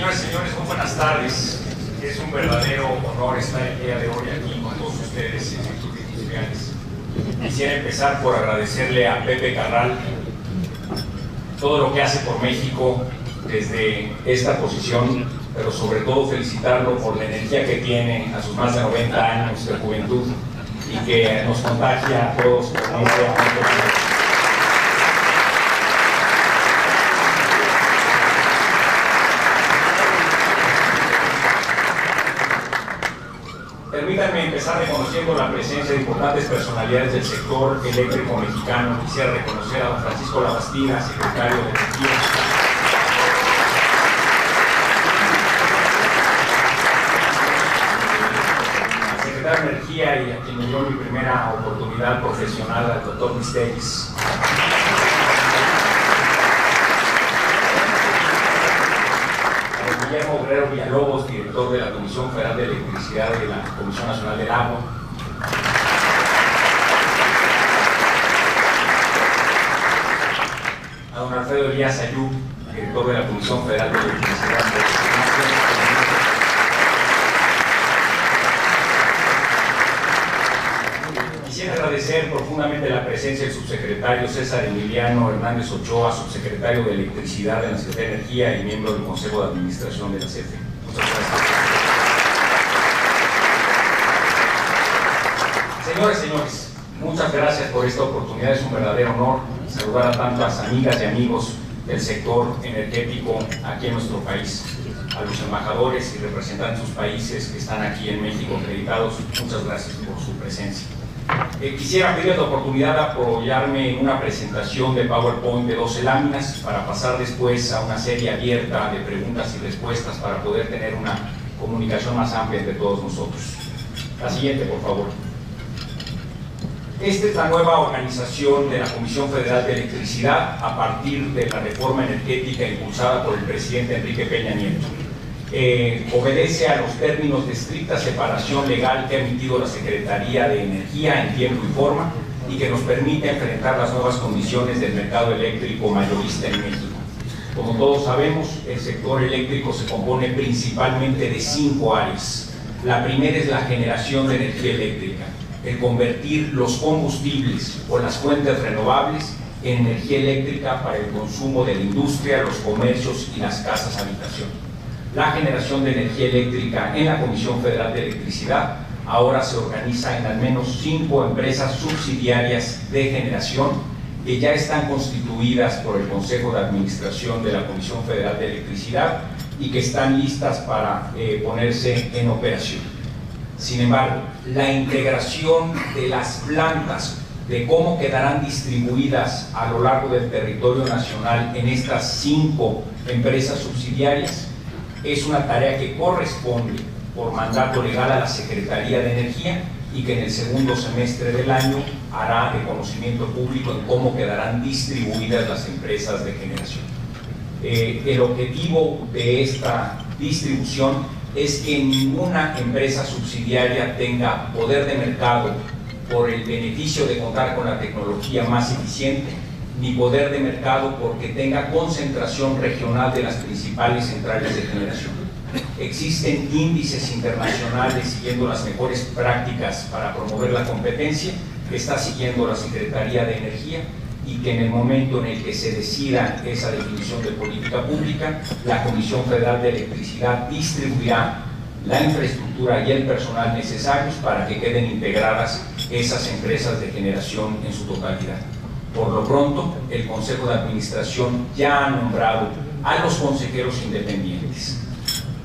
Señoras y señores, muy buenas tardes. Es un verdadero honor estar el día de hoy aquí con todos ustedes en Sectores Industriales. Quisiera empezar por agradecerle a Pepe Carral todo lo que hace por México desde esta posición, pero sobre todo felicitarlo por la energía que tiene a sus más de 90 años de juventud y que nos contagia a todos con ese amor. Permítanme empezar reconociendo la presencia de importantes personalidades del sector eléctrico mexicano. Quisiera reconocer a don Francisco Labastida, secretario de Energía. Al secretario de Energía y a quien me dio mi primera oportunidad profesional, al doctor Misteris. Guillermo Guerrero Villalobos, director de la Comisión Federal de Electricidad de la Comisión Nacional del Agua. A don Alfredo Elías Ayub, director de la Comisión Federal de Electricidad. Quisiera agradecer profundamente la presencia del subsecretario César Emiliano Hernández Ochoa, subsecretario de Electricidad de la Secretaría de Energía y miembro del Consejo de Administración de la CFE. Muchas gracias. Señores y señores, muchas gracias por esta oportunidad. Es un verdadero honor saludar a tantas amigas y amigos del sector energético aquí en nuestro país, a los embajadores y representantes de sus países que están aquí en México acreditados. Muchas gracias por su presencia. Quisiera pedir la oportunidad de apoyarme en una presentación de PowerPoint de 12 láminas para pasar después a una serie abierta de preguntas y respuestas para poder tener una comunicación más amplia entre todos nosotros. La siguiente, por favor. Esta es la nueva organización de la Comisión Federal de Electricidad a partir de la reforma energética impulsada por el presidente Enrique Peña Nieto. Obedece a los términos de estricta separación legal que ha emitido la Secretaría de Energía en tiempo y forma y que nos permite enfrentar las nuevas condiciones del mercado eléctrico mayorista en México. Como todos sabemos, el sector eléctrico se compone principalmente de 5 áreas. La primera es la generación de energía eléctrica, el convertir los combustibles o las fuentes renovables en energía eléctrica para el consumo de la industria, los comercios y las casas habitación. La generación de energía eléctrica en la Comisión Federal de Electricidad ahora se organiza en al menos 5 empresas subsidiarias de generación que ya están constituidas por el Consejo de Administración de la Comisión Federal de Electricidad y que están listas para ponerse en operación. Sin embargo, la integración de las plantas, de cómo quedarán distribuidas a lo largo del territorio nacional en estas 5 empresas subsidiarias, es una tarea que corresponde por mandato legal a la Secretaría de Energía y que en el segundo semestre del año hará de conocimiento público en cómo quedarán distribuidas las empresas de generación. El objetivo de esta distribución es que ninguna empresa subsidiaria tenga poder de mercado por el beneficio de contar con la tecnología más eficiente, ni poder de mercado porque tenga concentración regional de las principales centrales de generación. Existen índices internacionales siguiendo las mejores prácticas para promover la competencia que está siguiendo la Secretaría de Energía y que en el momento en el que se decida esa definición de política pública, la Comisión Federal de Electricidad distribuirá la infraestructura y el personal necesarios para que queden integradas esas empresas de generación en su totalidad. Por lo pronto, el Consejo de Administración ya ha nombrado a los consejeros independientes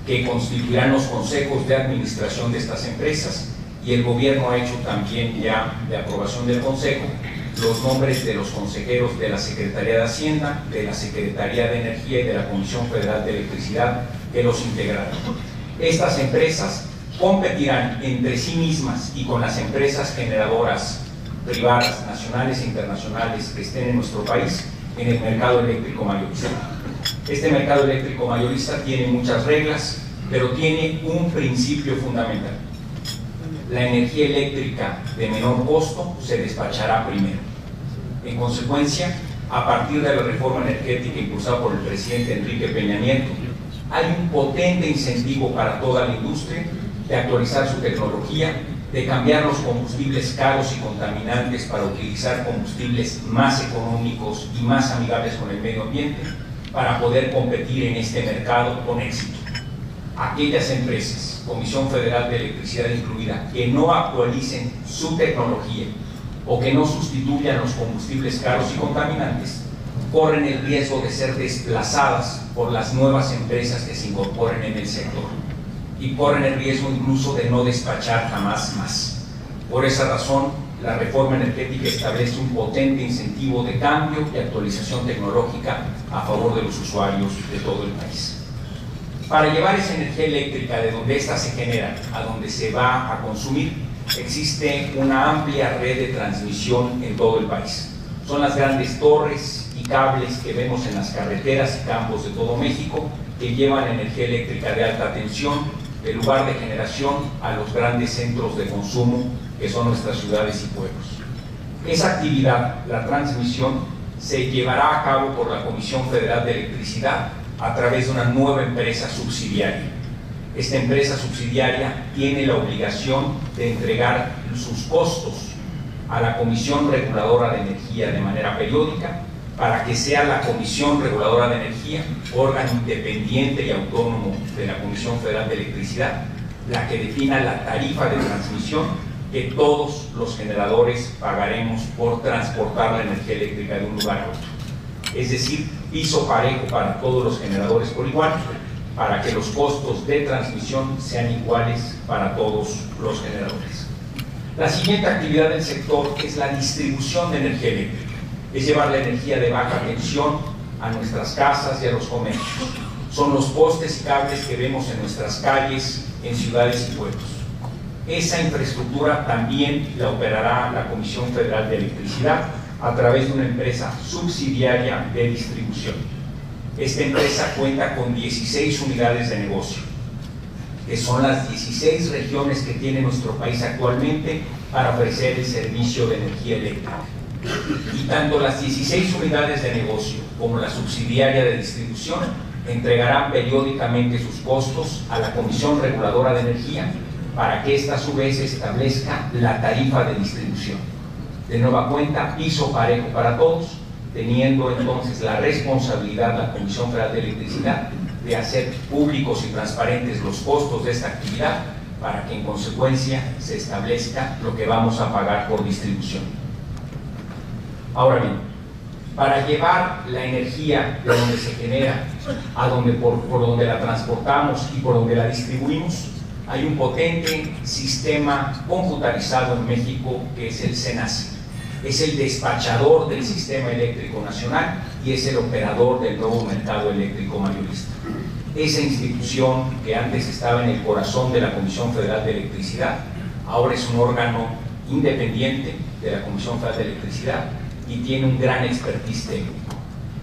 que constituirán los consejos de administración de estas empresas y el gobierno ha hecho también ya de aprobación del Consejo los nombres de los consejeros de la Secretaría de Hacienda, de la Secretaría de Energía y de la Comisión Federal de Electricidad que los integrarán. Estas empresas competirán entre sí mismas y con las empresas generadoras privadas, nacionales e internacionales que estén en nuestro país en el mercado eléctrico mayorista. Este mercado eléctrico mayorista tiene muchas reglas, pero tiene un principio fundamental. La energía eléctrica de menor costo se despachará primero. En consecuencia, a partir de la reforma energética impulsada por el presidente Enrique Peña Nieto, Hay un potente incentivo para toda la industria de actualizar su tecnología, de cambiar los combustibles caros y contaminantes para utilizar combustibles más económicos y más amigables con el medio ambiente, para poder competir en este mercado con éxito. Aquellas empresas, Comisión Federal de Electricidad incluida, que no actualicen su tecnología o que no sustituyan los combustibles caros y contaminantes, corren el riesgo de ser desplazadas por las nuevas empresas que se incorporen en el sector y corren el riesgo incluso de no despachar jamás más. Por esa razón, la reforma energética establece un potente incentivo de cambio y actualización tecnológica a favor de los usuarios de todo el país. Para llevar esa energía eléctrica de donde ésta se genera a donde se va a consumir, existe una amplia red de transmisión en todo el país. Son las grandes torres y cables que vemos en las carreteras y campos de todo México que llevan energía eléctrica de alta tensión del lugar de generación a los grandes centros de consumo que son nuestras ciudades y pueblos. Esa actividad, la transmisión, se llevará a cabo por la Comisión Federal de Electricidad a través de una nueva empresa subsidiaria. Esta empresa subsidiaria tiene la obligación de entregar sus costos a la Comisión Reguladora de Energía de manera periódica, para que sea la Comisión Reguladora de Energía, órgano independiente y autónomo de la Comisión Federal de Electricidad, la que defina la tarifa de transmisión que todos los generadores pagaremos por transportar la energía eléctrica de un lugar a otro. Es decir, piso parejo para todos los generadores por igual, para que los costos de transmisión sean iguales para todos los generadores. La siguiente actividad del sector es la distribución de energía eléctrica. Es llevar la energía de baja tensión a nuestras casas y a los comercios. Son los postes y cables que vemos en nuestras calles, en ciudades y pueblos. Esa infraestructura también la operará la Comisión Federal de Electricidad a través de una empresa subsidiaria de distribución. Esta empresa cuenta con 16 unidades de negocio, que son las 16 regiones que tiene nuestro país actualmente para ofrecer el servicio de energía eléctrica. Y tanto las 16 unidades de negocio como la subsidiaria de distribución entregarán periódicamente sus costos a la Comisión Reguladora de Energía para que ésta a su vez establezca la tarifa de distribución. De nueva cuenta, piso parejo para todos, teniendo entonces la responsabilidad la Comisión Federal de Electricidad de hacer públicos y transparentes los costos de esta actividad para que en consecuencia se establezca lo que vamos a pagar por distribución. Ahora bien, para llevar la energía de donde se genera a donde por donde la transportamos y por donde la distribuimos, hay un potente sistema computarizado en México que es el CENACI. Es el despachador del sistema eléctrico nacional y es el operador del nuevo mercado eléctrico mayorista. Esa institución que antes estaba en el corazón de la Comisión Federal de Electricidad, ahora es un órgano independiente de la Comisión Federal de Electricidad y tiene un gran expertise técnico.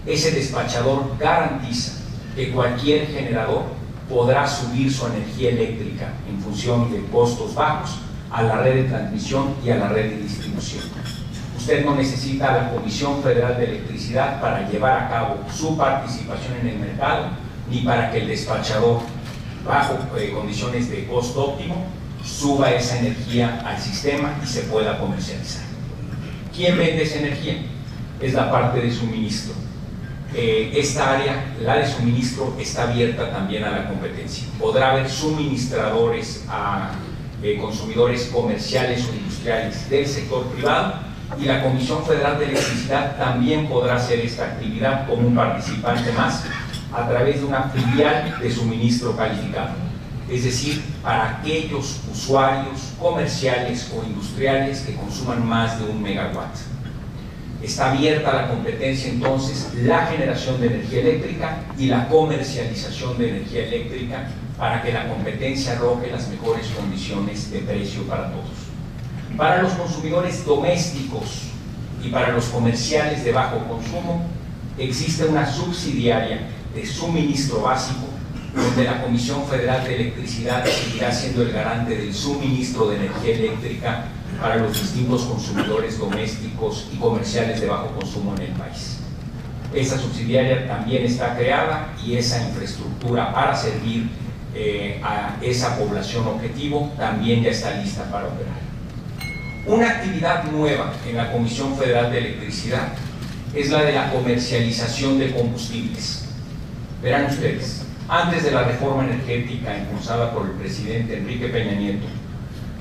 Ese despachador garantiza que cualquier generador podrá subir su energía eléctrica en función de costos bajos a la red de transmisión y a la red de distribución. Usted no necesita a la Comisión Federal de Electricidad para llevar a cabo su participación en el mercado, ni para que el despachador, bajo condiciones de costo óptimo, suba esa energía al sistema y se pueda comercializar. ¿Quién vende esa energía? Es la parte de suministro. Esta área, la de suministro, está abierta también a la competencia. Podrá haber suministradores a consumidores comerciales o industriales del sector privado y la Comisión Federal de Electricidad también podrá hacer esta actividad como un participante más a través de una filial de suministro calificado. Es decir, para aquellos usuarios comerciales o industriales que consuman más de 1 megawatt. Está abierta a la competencia entonces la generación de energía eléctrica y la comercialización de energía eléctrica para que la competencia arroje las mejores condiciones de precio para todos. Para los consumidores domésticos y para los comerciales de bajo consumo existe una subsidiaria de suministro básico donde la Comisión Federal de Electricidad seguirá siendo el garante del suministro de energía eléctrica para los distintos consumidores domésticos y comerciales de bajo consumo en el país. Esa subsidiaria también está creada y esa infraestructura para servir a esa población objetivo también ya está lista para operar. Una actividad nueva en la Comisión Federal de Electricidad es la de la comercialización de combustibles. Verán ustedes, antes de la reforma energética impulsada por el presidente Enrique Peña Nieto,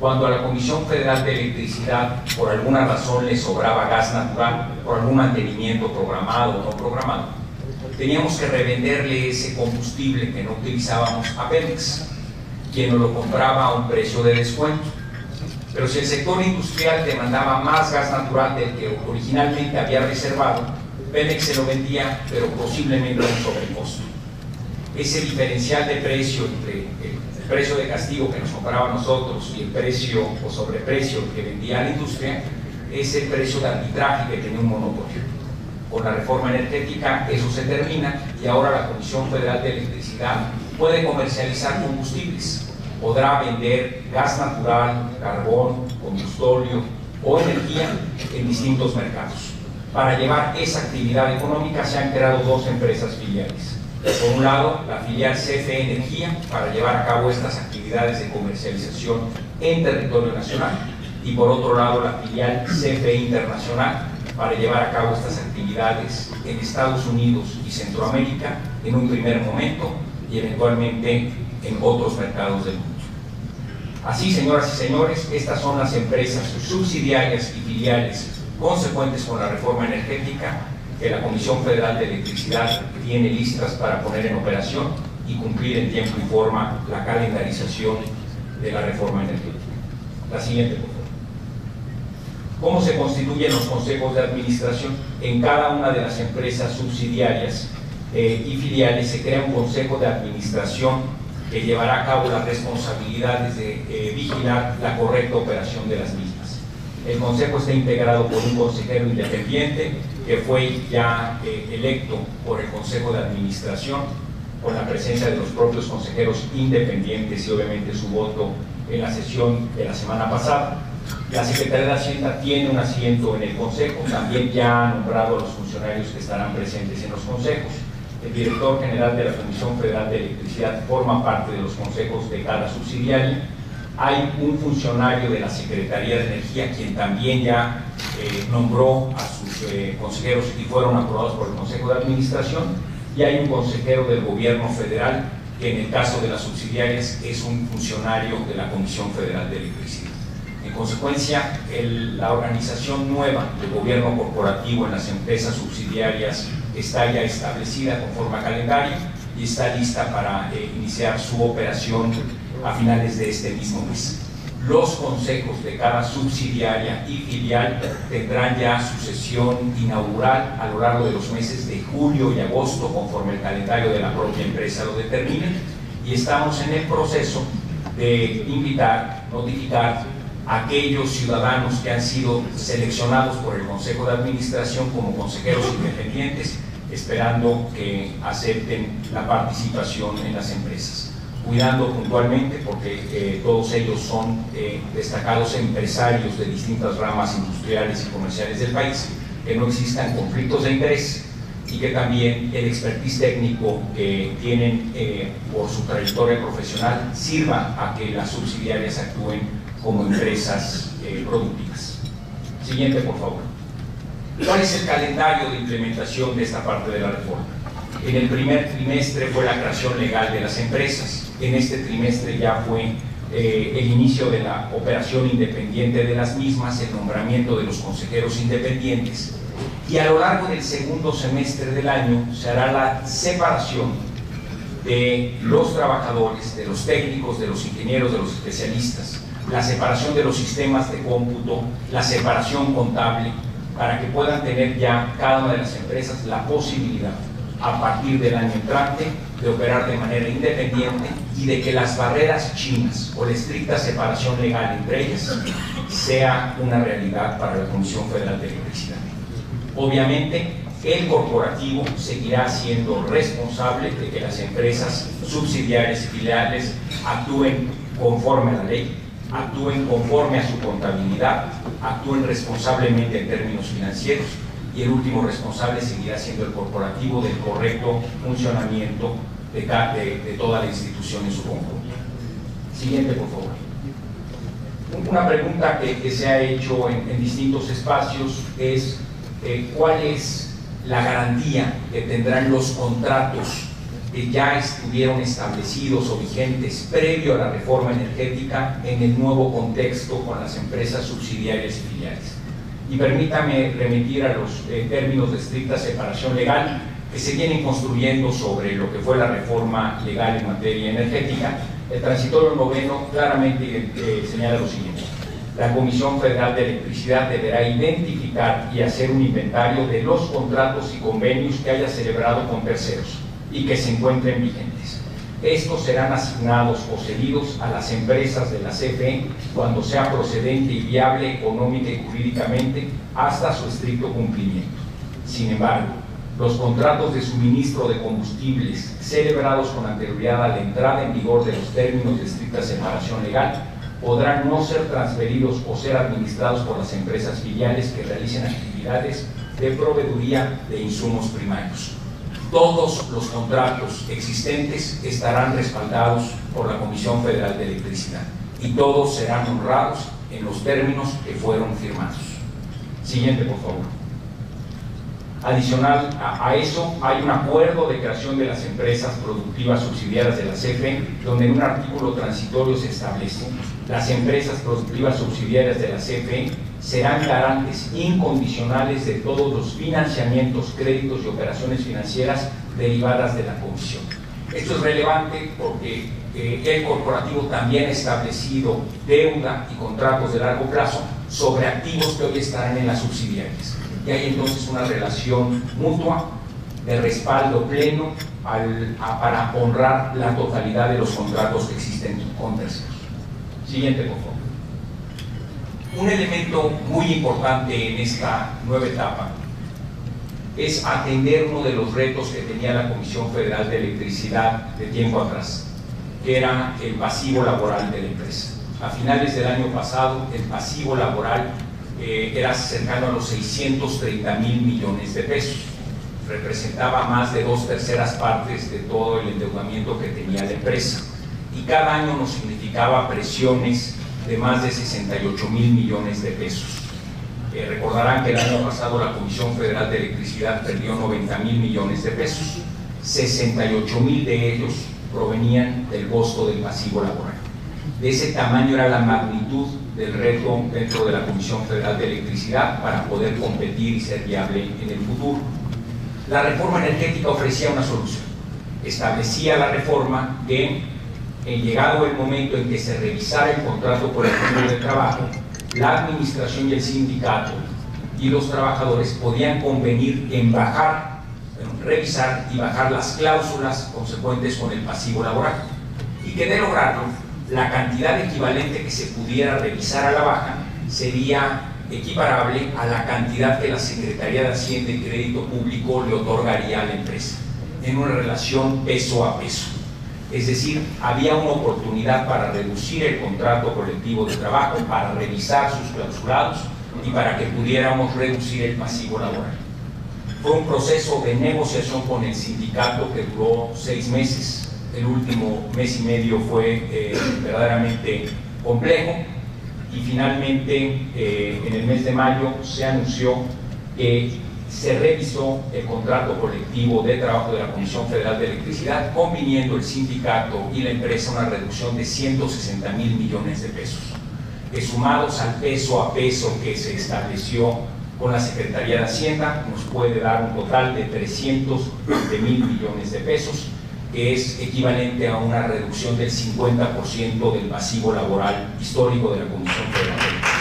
cuando a la Comisión Federal de Electricidad por alguna razón le sobraba gas natural, por algún mantenimiento programado o no programado, teníamos que revenderle ese combustible que no utilizábamos a Pemex, quien nos lo compraba a un precio de descuento. Pero si el sector industrial demandaba más gas natural del que originalmente había reservado, Pemex se lo vendía, pero posiblemente a un sobrecosto. Ese diferencial de precio entre el precio de castigo que nos compraba a nosotros y el precio o sobreprecio que vendía a la industria es el precio de arbitraje que tenía un monopolio. Con la reforma energética eso se termina y ahora la Comisión Federal de Electricidad puede comercializar combustibles. Podrá vender gas natural, carbón, combustóleo o energía en distintos mercados. Para llevar esa actividad económica se han creado dos empresas filiales. Por un lado, la filial CFE Energía, para llevar a cabo estas actividades de comercialización en territorio nacional, y por otro lado, la filial CFE Internacional, para llevar a cabo estas actividades en Estados Unidos y Centroamérica en un primer momento y eventualmente en otros mercados del mundo. Así, señoras y señores, estas son las empresas subsidiarias y filiales consecuentes con la reforma energética que la Comisión Federal de Electricidad tiene listas para poner en operación y cumplir en tiempo y forma la calendarización de la reforma energética. La siguiente, por favor. ¿Cómo se constituyen los consejos de administración? En cada una de las empresas subsidiarias y filiales se crea un consejo de administración que llevará a cabo las responsabilidades de vigilar la correcta operación de las mismas. El consejo está integrado por un consejero independiente que fue ya electo por el Consejo de Administración, con la presencia de los propios consejeros independientes y obviamente su voto en la sesión de la semana pasada. La Secretaría de Hacienda tiene un asiento en el Consejo, también ya ha nombrado a los funcionarios que estarán presentes en los consejos. El director general de la Comisión Federal de Electricidad forma parte de los consejos de cada subsidiaria. Hay un funcionario de la Secretaría de Energía quien también ya nombró a sus consejeros y fueron aprobados por el Consejo de Administración, y hay un consejero del Gobierno Federal que en el caso de las subsidiarias es un funcionario de la Comisión Federal de Electricidad. En consecuencia, la organización nueva del gobierno corporativo en las empresas subsidiarias está ya establecida conforme a calendario y está lista para iniciar su operación a finales de este mismo mes. Los consejos de cada subsidiaria y filial tendrán ya su sesión inaugural a lo largo de los meses de julio y agosto, conforme el calendario de la propia empresa lo determine, y estamos en el proceso de invitar, notificar a aquellos ciudadanos que han sido seleccionados por el Consejo de Administración como consejeros independientes, esperando que acepten la participación en las empresas, cuidando puntualmente, porque todos ellos son destacados empresarios de distintas ramas industriales y comerciales del país, que no existan conflictos de interés y que también el expertise técnico que tienen por su trayectoria profesional sirva a que las subsidiarias actúen como empresas productivas. Siguiente, por favor. ¿Cuál es el calendario de implementación de esta parte de la reforma? En el primer trimestre fue la creación legal de las empresas. En este trimestre ya fue el inicio de la operación independiente de las mismas, el nombramiento de los consejeros independientes, y a lo largo del segundo semestre del año se hará la separación de los trabajadores, de los técnicos, de los ingenieros, de los especialistas, la separación de los sistemas de cómputo, la separación contable, para que puedan tener ya cada una de las empresas la posibilidad, a partir del año entrante, de operar de manera independiente y de que las barreras chinas o la estricta separación legal entre ellas sea una realidad para la Comisión Federal de Electricidad. Obviamente, el corporativo seguirá siendo responsable de que las empresas subsidiarias y filiales actúen conforme a la ley, actúen conforme a su contabilidad, actúen responsablemente en términos financieros y el último responsable seguirá siendo el corporativo del correcto funcionamiento de toda la institución en su conjunto. Siguiente, por favor. Una pregunta que se ha hecho en distintos espacios es ¿cuál es la garantía que tendrán los contratos que ya estuvieron establecidos o vigentes previo a la reforma energética en el nuevo contexto con las empresas subsidiarias y filiales? Y permítame remitir a los términos de estricta separación legal que se vienen construyendo sobre lo que fue la reforma legal en materia energética. El transitorio noveno claramente señala lo siguiente: la Comisión Federal de Electricidad deberá identificar y hacer un inventario de los contratos y convenios que haya celebrado con terceros y que se encuentren vigentes. Estos serán asignados o cedidos a las empresas de la CFE cuando sea procedente y viable económica y jurídicamente hasta su estricto cumplimiento. Sin embargo, los contratos de suministro de combustibles celebrados con anterioridad a la entrada en vigor de los términos de estricta separación legal podrán no ser transferidos o ser administrados por las empresas filiales que realicen actividades de proveeduría de insumos primarios. Todos los contratos existentes estarán respaldados por la Comisión Federal de Electricidad y todos serán honrados en los términos que fueron firmados. Siguiente, por favor. Adicional a eso, hay un acuerdo de creación de las empresas productivas subsidiarias de la CFE, donde en un artículo transitorio se establece: las empresas productivas subsidiarias de la CFE serán garantes incondicionales de todos los financiamientos, créditos y operaciones financieras derivadas de la Comisión. Esto es relevante porque el corporativo también ha establecido deuda y contratos de largo plazo sobre activos que hoy estarán en las subsidiarias. Y hay entonces una relación mutua de respaldo pleno para honrar la totalidad de los contratos que existen con terceros. Siguiente, por favor. Un elemento muy importante en esta nueva etapa es atender uno de los retos que tenía la Comisión Federal de Electricidad de tiempo atrás, que era el pasivo laboral de la empresa. A finales del año pasado, el pasivo laboral era cercano a los 630,000 millones de pesos. Representaba más de 2/3 partes de todo el endeudamiento que tenía la empresa. Y cada año nos significaba presiones de más de 68,000 millones de pesos. Recordarán que el año pasado la Comisión Federal de Electricidad perdió 90,000 millones de pesos. 68,000 de ellos provenían del costo del pasivo laboral. De ese tamaño era la magnitud del reto dentro de la Comisión Federal de Electricidad para poder competir y ser viable en el futuro. La reforma energética ofrecía una solución. Establecía la reforma que, llegado el momento en que se revisara el contrato colectivo de trabajo, la administración y el sindicato y los trabajadores podían convenir en revisar y bajar las cláusulas consecuentes con el pasivo laboral, y que de lograrlo, la cantidad equivalente que se pudiera revisar a la baja sería equiparable a la cantidad que la Secretaría de Hacienda y Crédito Público le otorgaría a la empresa, en una relación peso a peso. Es decir, había una oportunidad para reducir el contrato colectivo de trabajo, para revisar sus clausurados y para que pudiéramos reducir el pasivo laboral. Fue un proceso de negociación con el sindicato que duró 6 meses. El último mes y medio fue verdaderamente complejo, y finalmente en el mes de mayo se anunció que se revisó el contrato colectivo de trabajo de la Comisión Federal de Electricidad, conviniendo el sindicato y la empresa una reducción de 160,000 millones de pesos, que sumados al peso a peso que se estableció con la Secretaría de Hacienda nos puede dar un total de 320,000 millones de pesos, que es equivalente a una reducción del 50% del pasivo laboral histórico de la Comisión Federal de Electricidad.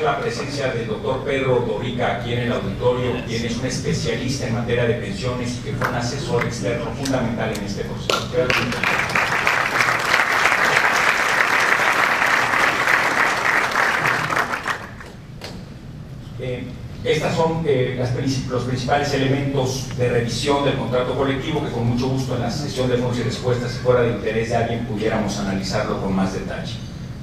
La presencia del doctor Pedro Ordorica aquí en el auditorio, quien es un especialista en materia de pensiones y que fue un asesor externo fundamental en este proceso. Estos son los principales elementos de revisión del contrato colectivo que con mucho gusto en la sesión de preguntas y respuestas, si fuera de interés de alguien, pudiéramos analizarlo con más detalle.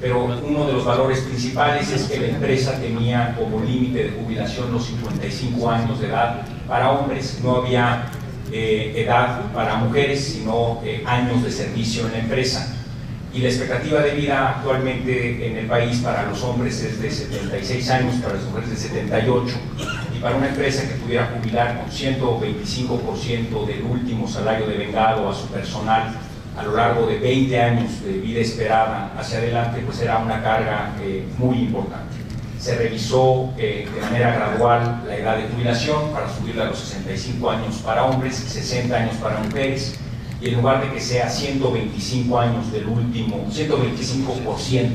Pero uno de los valores principales es que la empresa tenía como límite de jubilación los 55 años de edad para hombres, no había edad para mujeres, sino años de servicio en la empresa. Y la expectativa de vida actualmente en el país para los hombres es de 76 años, para las mujeres de 78, y para una empresa que pudiera jubilar con 125% del último salario devengado a su personal a lo largo de 20 años de vida esperada hacia adelante, pues era una carga muy importante. Se revisó de manera gradual la edad de jubilación para subirla a los 65 años para hombres, 60 años para mujeres, y en lugar de que sea 125 años del último, 125%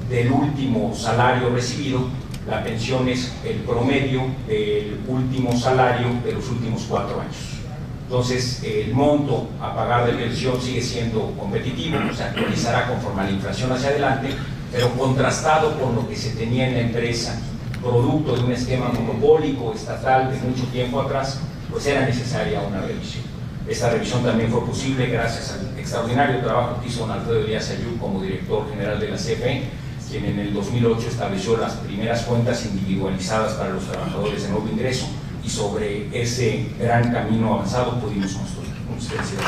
del último salario recibido, la pensión es el promedio del último salario de los últimos 4 años. Entonces, el monto a pagar de pensión sigue siendo competitivo, se actualizará conforme a la inflación hacia adelante, pero contrastado con lo que se tenía en la empresa, producto de un esquema monopólico estatal de mucho tiempo atrás, pues era necesaria una revisión. Esta revisión también fue posible gracias al extraordinario trabajo que hizo don Alfredo Elías Ayub como director general de la CFE, quien en el 2008 estableció las primeras cuentas individualizadas para los trabajadores de nuevo ingreso, y sobre ese gran camino avanzado pudimos construir. Muchas gracias.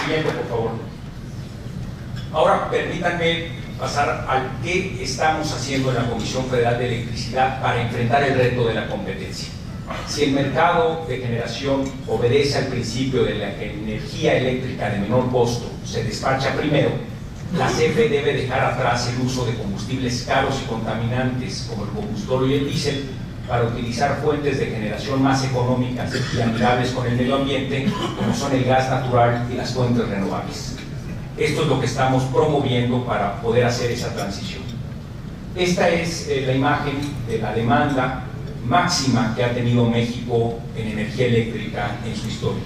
Siguiente, por favor. Ahora permítanme pasar al qué estamos haciendo en la Comisión Federal de Electricidad para enfrentar el reto de la competencia. Si el mercado de generación obedece al principio de la energía eléctrica de menor costo, se despacha primero, la CFE debe dejar atrás el uso de combustibles caros y contaminantes como el combustible y el diésel para utilizar fuentes de generación más económicas y amigables con el medio ambiente, como son el gas natural y las fuentes renovables. Esto es lo que estamos promoviendo para poder hacer esa transición. Esta es la imagen de la demanda máxima que ha tenido México en energía eléctrica en su historia.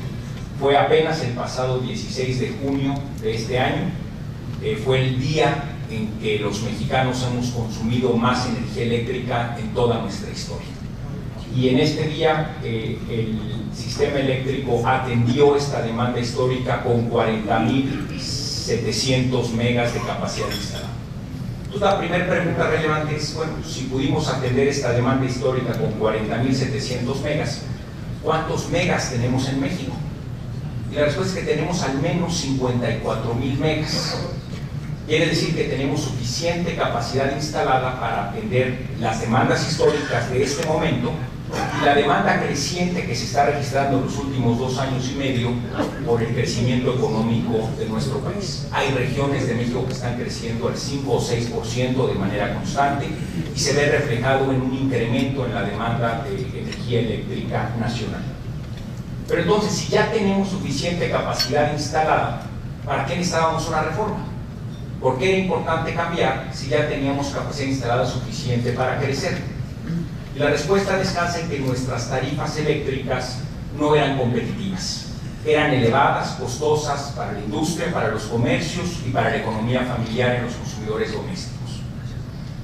Fue apenas el pasado 16 de junio de este año, fue el día en que los mexicanos hemos consumido más energía eléctrica en toda nuestra historia. Y en este día el sistema eléctrico atendió esta demanda histórica con 40.700 megas de capacidad instalada. Entonces la primera pregunta relevante es, bueno, si pudimos atender esta demanda histórica con 40.700 megas, ¿cuántos megas tenemos en México? Y la respuesta es que tenemos al menos 54.000 megas. Quiere decir que tenemos suficiente capacidad instalada para atender las demandas históricas de este momento y la demanda creciente que se está registrando en los últimos 2 años y medio por el crecimiento económico de nuestro país. Hay regiones de México que están creciendo al 5 o 6% de manera constante y se ve reflejado en un incremento en la demanda de energía eléctrica nacional. Pero entonces, si ya tenemos suficiente capacidad instalada, ¿para qué necesitábamos una reforma? ¿Por qué era importante cambiar si ya teníamos capacidad instalada suficiente para crecer? Y la respuesta descansa en que nuestras tarifas eléctricas no eran competitivas. Eran elevadas, costosas para la industria, para los comercios y para la economía familiar en los consumidores domésticos.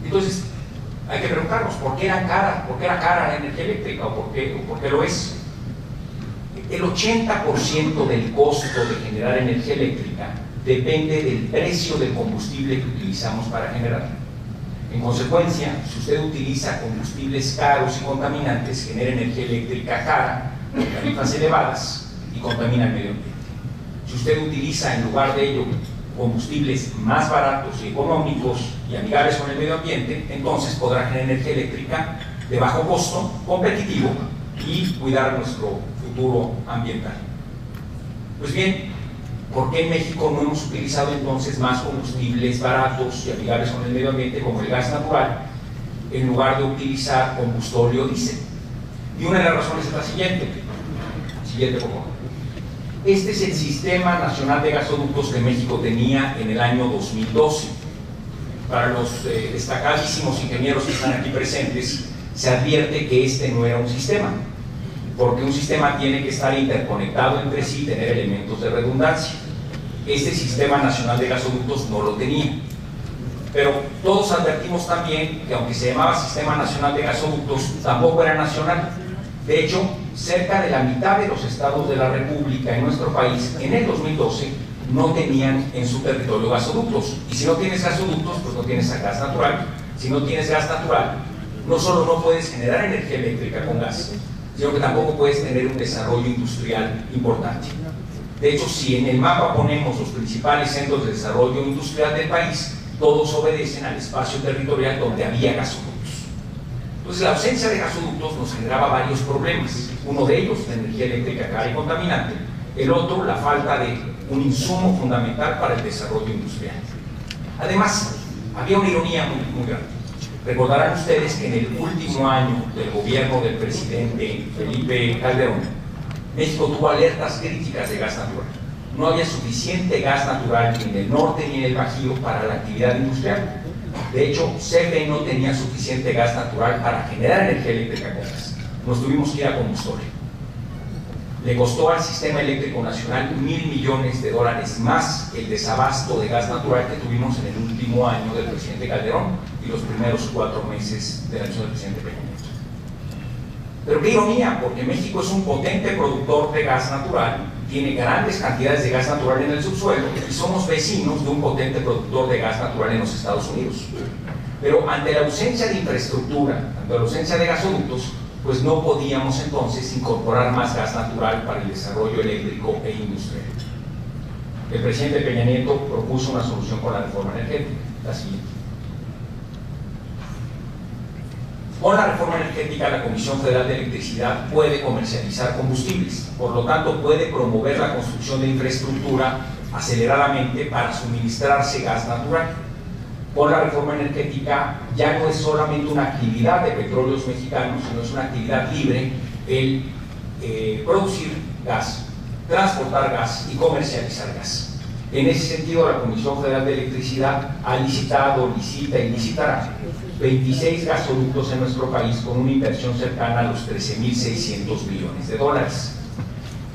Entonces, hay que preguntarnos, ¿por qué era cara? ¿Por qué era cara la energía eléctrica? ¿O por qué lo es? El 80% del costo de generar energía eléctrica depende del precio del combustible que utilizamos para generar. En consecuencia, si usted utiliza combustibles caros y contaminantes, genera energía eléctrica cara, con tarifas elevadas y contamina el medio ambiente. Si usted utiliza en lugar de ello combustibles más baratos y económicos y amigables con el medio ambiente, entonces podrá generar energía eléctrica de bajo costo, competitivo y cuidar nuestro futuro ambiental. Pues bien, ¿por qué en México no hemos utilizado entonces más combustibles baratos y amigables con el medio ambiente como el gas natural en lugar de utilizar combustóleo diésel? Y una de las razones es la siguiente. Siguiente, por favor. Este es el Sistema Nacional de Gasoductos que México tenía en el año 2012. Para los destacadísimos ingenieros que están aquí presentes, se advierte que este no era un sistema, porque un sistema tiene que estar interconectado entre sí y tener elementos de redundancia. Este Sistema Nacional de Gasoductos no lo tenía. Pero todos advertimos también que aunque se llamaba Sistema Nacional de Gasoductos, tampoco era nacional. De hecho, cerca de la mitad de los estados de la República en nuestro país, en el 2012, no tenían en su territorio gasoductos. Y si no tienes gasoductos, pues no tienes gas natural. Si no tienes gas natural, no solo no puedes generar energía eléctrica con gas, sino que tampoco puedes tener un desarrollo industrial importante. De hecho, si en el mapa ponemos los principales centros de desarrollo industrial del país, todos obedecen al espacio territorial donde había gasoductos. Entonces, la ausencia de gasoductos nos generaba varios problemas. Uno de ellos, la energía eléctrica cara y contaminante. El otro, la falta de un insumo fundamental para el desarrollo industrial. Además, había una ironía muy grande. Recordarán ustedes que en el último año del gobierno del presidente Felipe Calderón, México tuvo alertas críticas de gas natural. No había suficiente gas natural ni en el norte ni en el Bajío para la actividad industrial. De hecho, CFE no tenía suficiente gas natural para generar energía eléctrica con gas. Nos tuvimos que ir a combustible. Le costó al Sistema Eléctrico Nacional $1,000 millones más el desabasto de gas natural que tuvimos en el último año del presidente Calderón y los primeros 4 meses de la elección del presidente Peña Nieto. Pero qué ironía, porque México es un potente productor de gas natural, tiene grandes cantidades de gas natural en el subsuelo y somos vecinos de un potente productor de gas natural en los Estados Unidos. Pero ante la ausencia de infraestructura, ante la ausencia de gasoductos, pues no podíamos entonces incorporar más gas natural para el desarrollo eléctrico e industrial. El presidente Peña Nieto propuso una solución con la reforma energética, la siguiente. Con la reforma energética, la Comisión Federal de Electricidad puede comercializar combustibles, por lo tanto puede promover la construcción de infraestructura aceleradamente para suministrarse gas natural. Con la reforma energética ya no es solamente una actividad de Petróleos Mexicanos, sino es una actividad libre el producir gas, transportar gas y comercializar gas. En ese sentido, la Comisión Federal de Electricidad ha licitado, licita y licitará 26 gasoductos en nuestro país con una inversión cercana a los $13,600 millones.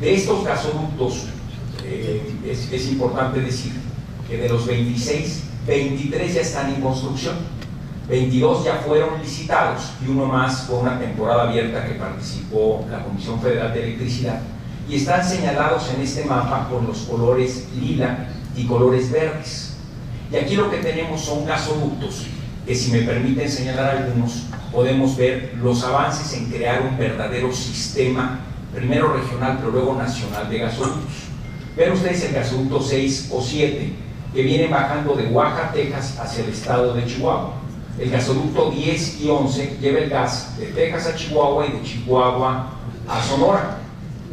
De estos gasoductos, es importante decir que de los 26, 23 ya están en construcción, 22 ya fueron licitados y uno más fue una temporada abierta que participó la Comisión Federal de Electricidad y están señalados en este mapa con los colores lila y colores verdes. Y aquí lo que tenemos son gasoductos que, si me permiten señalar algunos, podemos ver los avances en crear un verdadero sistema, primero regional pero luego nacional de gasoductos. Vean ustedes el gasoducto 6 o 7 que vienen bajando de Oaxaca, Texas hacia el estado de Chihuahua. El gasoducto 10 y 11 lleva el gas de Texas a Chihuahua y de Chihuahua a Sonora.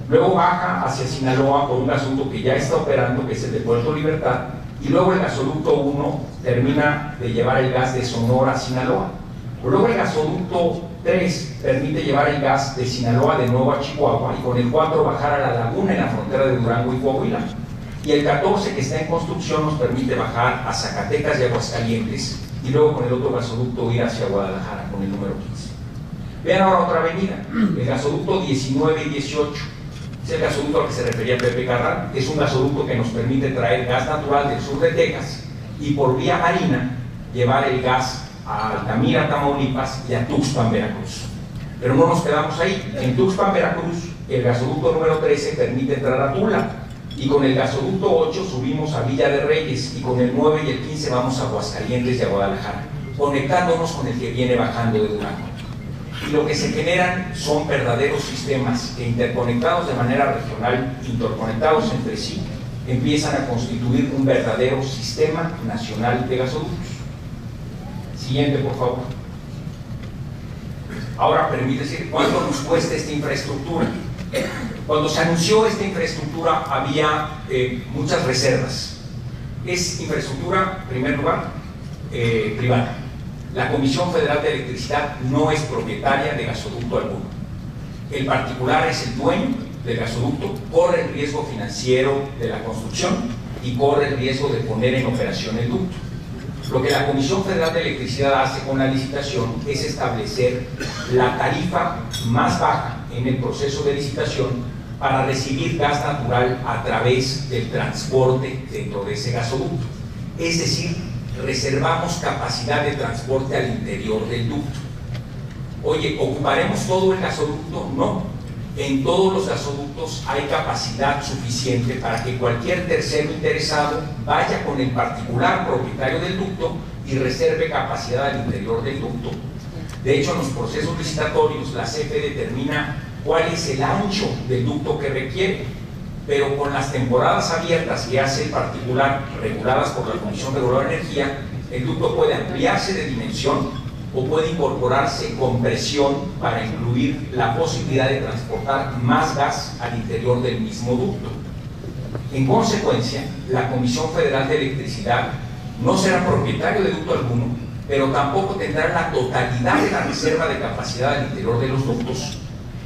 Luego baja hacia Sinaloa por un gasoducto que ya está operando, que es el de Puerto Libertad, y luego el gasoducto 1 termina de llevar el gas de Sonora a Sinaloa. Luego el gasoducto 3 permite llevar el gas de Sinaloa de nuevo a Chihuahua y con el 4 bajar a la laguna en la frontera de Durango y Coahuila. Y el 14, que está en construcción, nos permite bajar a Zacatecas y Aguascalientes y luego con el otro gasoducto ir hacia Guadalajara con el número 15. Vean ahora otra avenida, el gasoducto 19 y 18. Es el gasoducto al que se refería Pepe Carral. Es un gasoducto que nos permite traer gas natural del sur de Texas y por vía marina llevar el gas a Altamira, Tamaulipas y a Tuxpan, Veracruz. Pero no nos quedamos ahí. En Tuxpan, Veracruz, el gasoducto número 13 permite entrar a Tula y con el gasoducto 8 subimos a Villa de Reyes y con el 9 y el 15 vamos a Aguascalientes y a Guadalajara, conectándonos con el que viene bajando de Durango. Y lo que se generan son verdaderos sistemas que, interconectados de manera regional, interconectados entre sí, empiezan a constituir un verdadero sistema nacional de gasoductos. Siguiente, por favor. Ahora permite decir cuánto nos cuesta esta infraestructura. Cuando se anunció esta infraestructura había muchas reservas. Es infraestructura, en primer lugar, privada. La Comisión Federal de Electricidad no es propietaria de gasoducto alguno. El particular es el dueño del gasoducto, corre el riesgo financiero de la construcción y corre el riesgo de poner en operación el ducto. Lo que la Comisión Federal de Electricidad hace con la licitación es establecer la tarifa más baja en el proceso de licitación para recibir gas natural a través del transporte dentro de ese gasoducto. Es decir, reservamos capacidad de transporte al interior del ducto. Oye, ¿ocuparemos todo el gasoducto? No. En todos los gasoductos hay capacidad suficiente para que cualquier tercero interesado vaya con el particular propietario del ducto y reserve capacidad al interior del ducto. De hecho, en los procesos licitatorios, la CFE determina cuál es el ancho del ducto que requiere, pero con las temporadas abiertas que hace el particular, reguladas por la Comisión Reguladora de Energía, el ducto puede ampliarse de dimensión o puede incorporarse con presión para incluir la posibilidad de transportar más gas al interior del mismo ducto. En consecuencia, la Comisión Federal de Electricidad no será propietario de ducto alguno, pero tampoco tendrá la totalidad de la reserva de capacidad al interior de los ductos.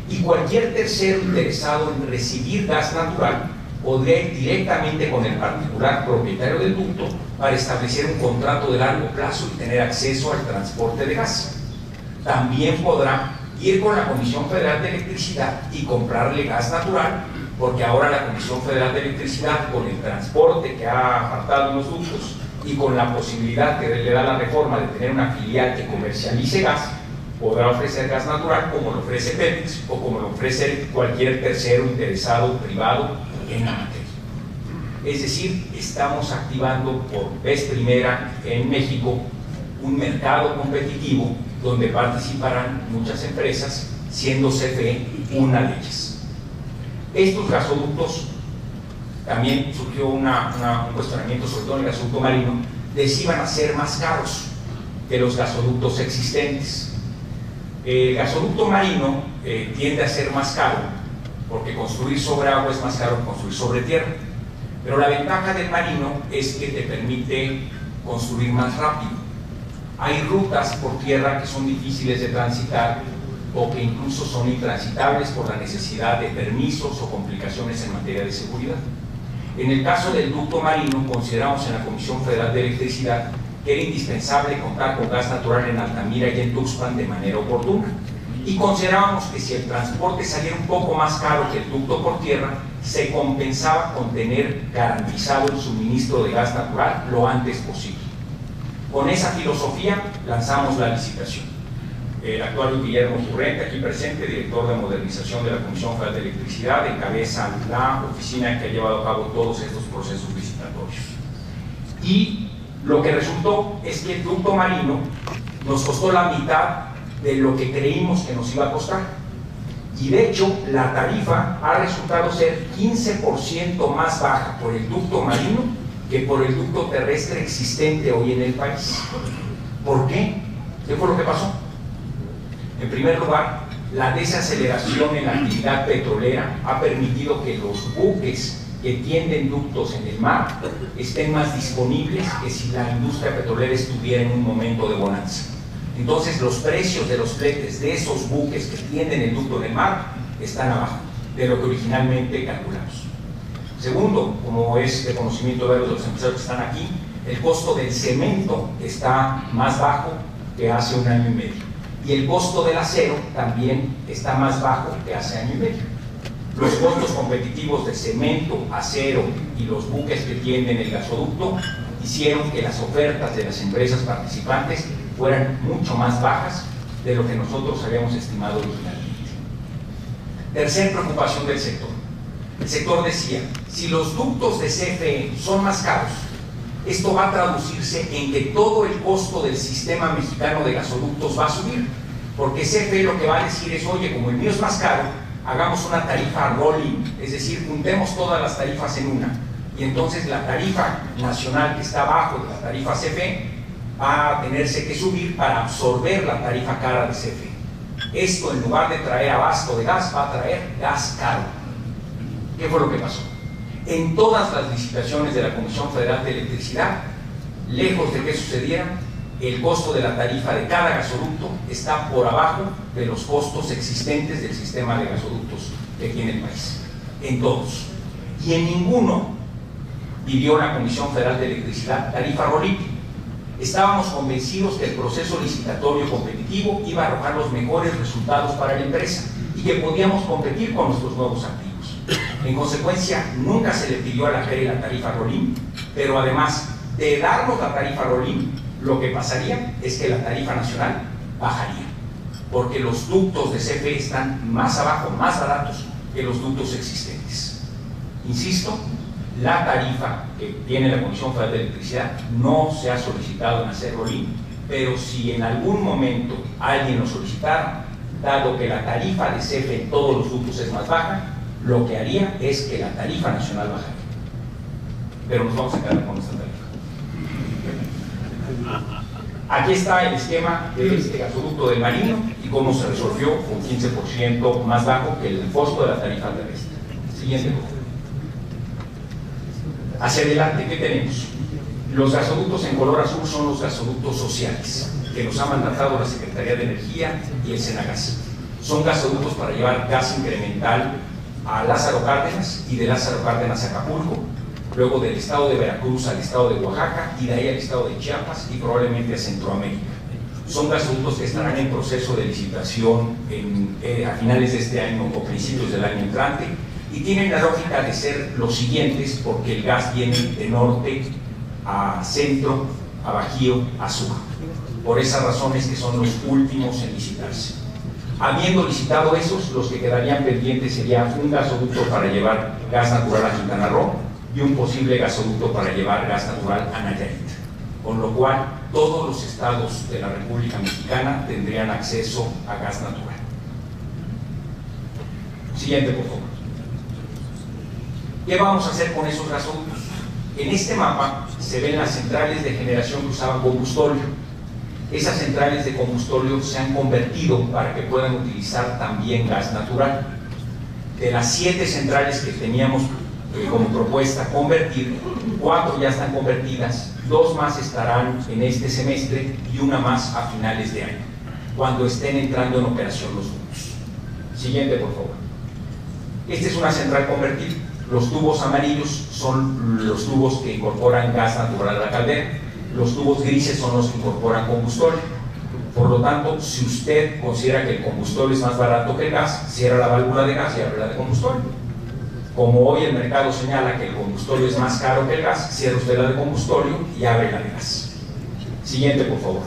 Y cualquier tercero interesado en recibir gas natural podría ir directamente con el particular propietario del ducto para establecer un contrato de largo plazo y tener acceso al transporte de gas. También podrá ir con la Comisión Federal de Electricidad y comprarle gas natural, porque ahora la Comisión Federal de Electricidad, con el transporte que ha apartado en los ductos y con la posibilidad que le da la reforma de tener una filial que comercialice gas, podrá ofrecer gas natural como lo ofrece Pemex o como lo ofrece cualquier tercero interesado privado en la materia. Es decir, estamos activando por vez primera en México un mercado competitivo donde participarán muchas empresas, siendo CFE una de ellas. Estos gasoductos, también surgió un cuestionamiento, sobre todo en el gasoducto marino, de si iban a ser más caros que los gasoductos existentes. El gasoducto marino tiende a ser más caro, porque construir sobre agua es más caro que construir sobre tierra. Pero la ventaja del marino es que te permite construir más rápido. Hay rutas por tierra que son difíciles de transitar o que incluso son intransitables por la necesidad de permisos o complicaciones en materia de seguridad. En el caso del ducto marino, consideramos en la Comisión Federal de Electricidad que era indispensable contar con gas natural en Altamira y en Tuxpan de manera oportuna. Y considerábamos que si el transporte saliera un poco más caro que el ducto por tierra, se compensaba con tener garantizado el suministro de gas natural lo antes posible. Con esa filosofía lanzamos la licitación. El actual Guillermo Torrente, aquí presente, director de modernización de la Comisión Federal de Electricidad, encabeza la oficina que ha llevado a cabo todos estos procesos licitatorios. Y lo que resultó es que el ducto marino nos costó la mitad de lo que creímos que nos iba a costar. Y de hecho, la tarifa ha resultado ser 15% más baja por el ducto marino que por el ducto terrestre existente hoy en el país. ¿Por qué? ¿Qué fue lo que pasó? En primer lugar, la desaceleración en la actividad petrolera ha permitido que los buques que tienden ductos en el mar estén más disponibles que si la industria petrolera estuviera en un momento de bonanza. Entonces los precios de los fletes de esos buques que tienden el ducto en el mar están abajo de lo que originalmente calculamos. Segundo, como es de conocimiento de los empresarios que están aquí, el costo del cemento está más bajo que hace un año y medio. Y el costo del acero también está más bajo que hace año y medio. Los costos competitivos de cemento, acero y los buques que tienden el gasoducto hicieron que las ofertas de las empresas participantes fueran mucho más bajas de lo que nosotros habíamos estimado originalmente. Tercer preocupación del sector. El sector decía, si los ductos de CFE son más caros, esto va a traducirse en que todo el costo del sistema mexicano de gasoductos va a subir, porque CFE lo que va a decir es, oye, como el mío es más caro, hagamos una tarifa rolling, es decir, juntemos todas las tarifas en una, y entonces la tarifa nacional que está abajo de la tarifa CFE va a tenerse que subir para absorber la tarifa cara de CFE. Esto, en lugar de traer abasto de gas, va a traer gas caro. ¿Qué fue lo que pasó? En todas las licitaciones de la Comisión Federal de Electricidad, lejos de que sucediera, el costo de la tarifa de cada gasoducto está por abajo de los costos existentes del sistema de gasoductos que tiene el país. En todos. Y en ninguno pidió la Comisión Federal de Electricidad tarifa rolling. Estábamos convencidos que el proceso licitatorio competitivo iba a arrojar los mejores resultados para la empresa y que podíamos competir con nuestros nuevos activos. En consecuencia, nunca se le pidió a la CRE la tarifa Rolim, pero además de darnos la tarifa Rolim, lo que pasaría es que la tarifa nacional bajaría, porque los ductos de CFE están más abajo, más baratos que los ductos existentes. Insisto, la tarifa que tiene la Comisión Federal de Electricidad no se ha solicitado en hacer Rolim, pero si en algún momento alguien lo solicitara, dado que la tarifa de CFE en todos los ductos es más baja, lo que haría es que la tarifa nacional bajaría. Pero nos vamos a quedar con esta tarifa. Aquí está el esquema de este gasoducto del Marino y cómo se resolvió con 15% más bajo que el costo de la tarifa terrestre. Siguiente punto. Hacia adelante, ¿qué tenemos? Los gasoductos en color azul son los gasoductos sociales, que nos ha mandatado la Secretaría de Energía y el Senagas. Son gasoductos para llevar gas incremental a Lázaro Cárdenas y de Lázaro Cárdenas a Acapulco, luego del estado de Veracruz al estado de Oaxaca y de ahí al estado de Chiapas y probablemente a Centroamérica. Son gasoductos que estarán en proceso de licitación a finales de este año o principios del año entrante y tienen la lógica de ser los siguientes porque el gas viene de norte a centro, a bajío, a sur. Por esas razones que son los últimos en licitarse. Habiendo licitado esos, los que quedarían pendientes sería un gasoducto para llevar gas natural a Quintana Roo y un posible gasoducto para llevar gas natural a Nayarit. Con lo cual, todos los estados de la República Mexicana tendrían acceso a gas natural. Siguiente, por favor. ¿Qué vamos a hacer con esos gasoductos? En este mapa se ven las centrales de generación que usaban combustorio. Esas centrales de combustorio se han convertido para que puedan utilizar también gas natural. De las 7 centrales que teníamos como propuesta convertir, 4 ya están convertidas, 2 más estarán en este semestre y una más a finales de año, cuando estén entrando en operación los ductos. Siguiente, por favor. Esta es una central convertida. Los tubos amarillos son los tubos que incorporan gas natural a la caldera. Los tubos grises son los que incorporan combustorio. Por lo tanto, si usted considera que el combustorio es más barato que el gas, cierra la válvula de gas y abre la de combustorio. Como hoy el mercado señala que el combustorio es más caro que el gas, cierra usted la de combustorio y abre la de gas. Siguiente, por favor.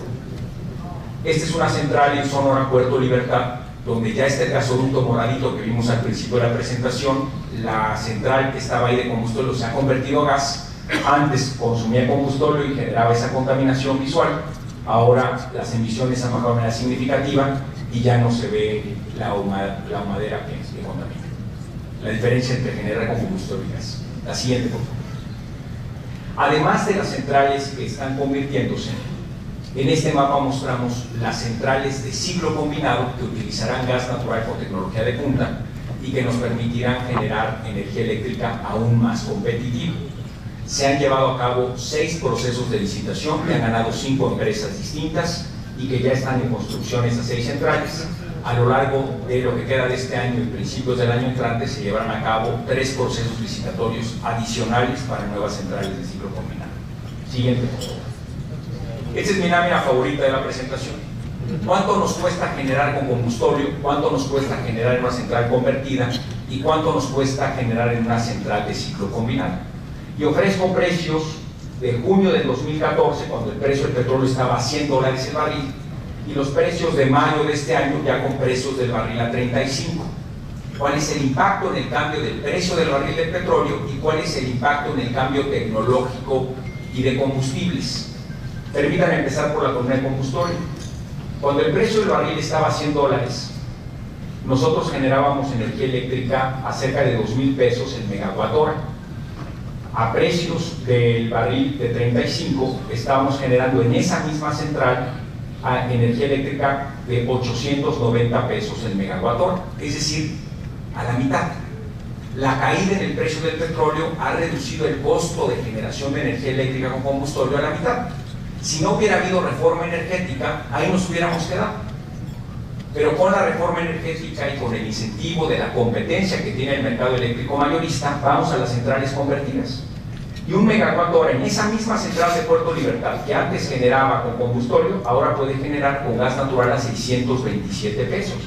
Esta es una central en Sonora, Puerto Libertad, donde ya está el gasoducto moradito que vimos al principio de la presentación. La central que estaba ahí de combustorio se ha convertido a gas. Antes consumía combustorio y generaba esa contaminación visual. Ahora las emisiones han bajado de manera significativa y ya no se ve la humadera que contamina. La diferencia entre generar con combustorio y gas. La siguiente, por favor. Además de las centrales que están convirtiéndose, en este mapa mostramos las centrales de ciclo combinado que utilizarán gas natural con tecnología de punta y que nos permitirán generar energía eléctrica aún más competitiva. Se han llevado a cabo 6 procesos de licitación que han ganado 5 empresas distintas y que ya están en construcción esas 6 centrales. A lo largo de lo que queda de este año y principios del año entrante se llevarán a cabo 3 procesos licitatorios adicionales para nuevas centrales de ciclo combinado. Siguiente, por favor. Esta es mi lámina favorita de la presentación. ¿Cuánto nos cuesta generar con combustorio? ¿Cuánto nos cuesta generar en una central convertida? ¿Y cuánto nos cuesta generar en una central de ciclo combinado? Y ofrezco precios de junio del 2014, cuando el precio del petróleo estaba a $100 el barril, y los precios de mayo de este año ya con precios del barril a 35. ¿Cuál es el impacto en el cambio del precio del barril del petróleo y cuál es el impacto en el cambio tecnológico y de combustibles? Permítanme empezar por la columna de combustorio. Cuando el precio del barril estaba a $100, nosotros generábamos energía eléctrica a cerca de 2,000 pesos el megawatt hora. A precios del barril de 35, estábamos generando en esa misma central energía eléctrica de 890 pesos el megawatt hora, es decir, a la mitad. La caída en el precio del petróleo ha reducido el costo de generación de energía eléctrica con combustorio a la mitad. Si no hubiera habido reforma energética, ahí nos hubiéramos quedado. Pero con la reforma energética y con el incentivo de la competencia que tiene el mercado eléctrico mayorista, vamos a las centrales convertidas. Y un megawatt hora en esa misma central de Puerto Libertad, que antes generaba con combustorio, ahora puede generar con gas natural a 627 pesos.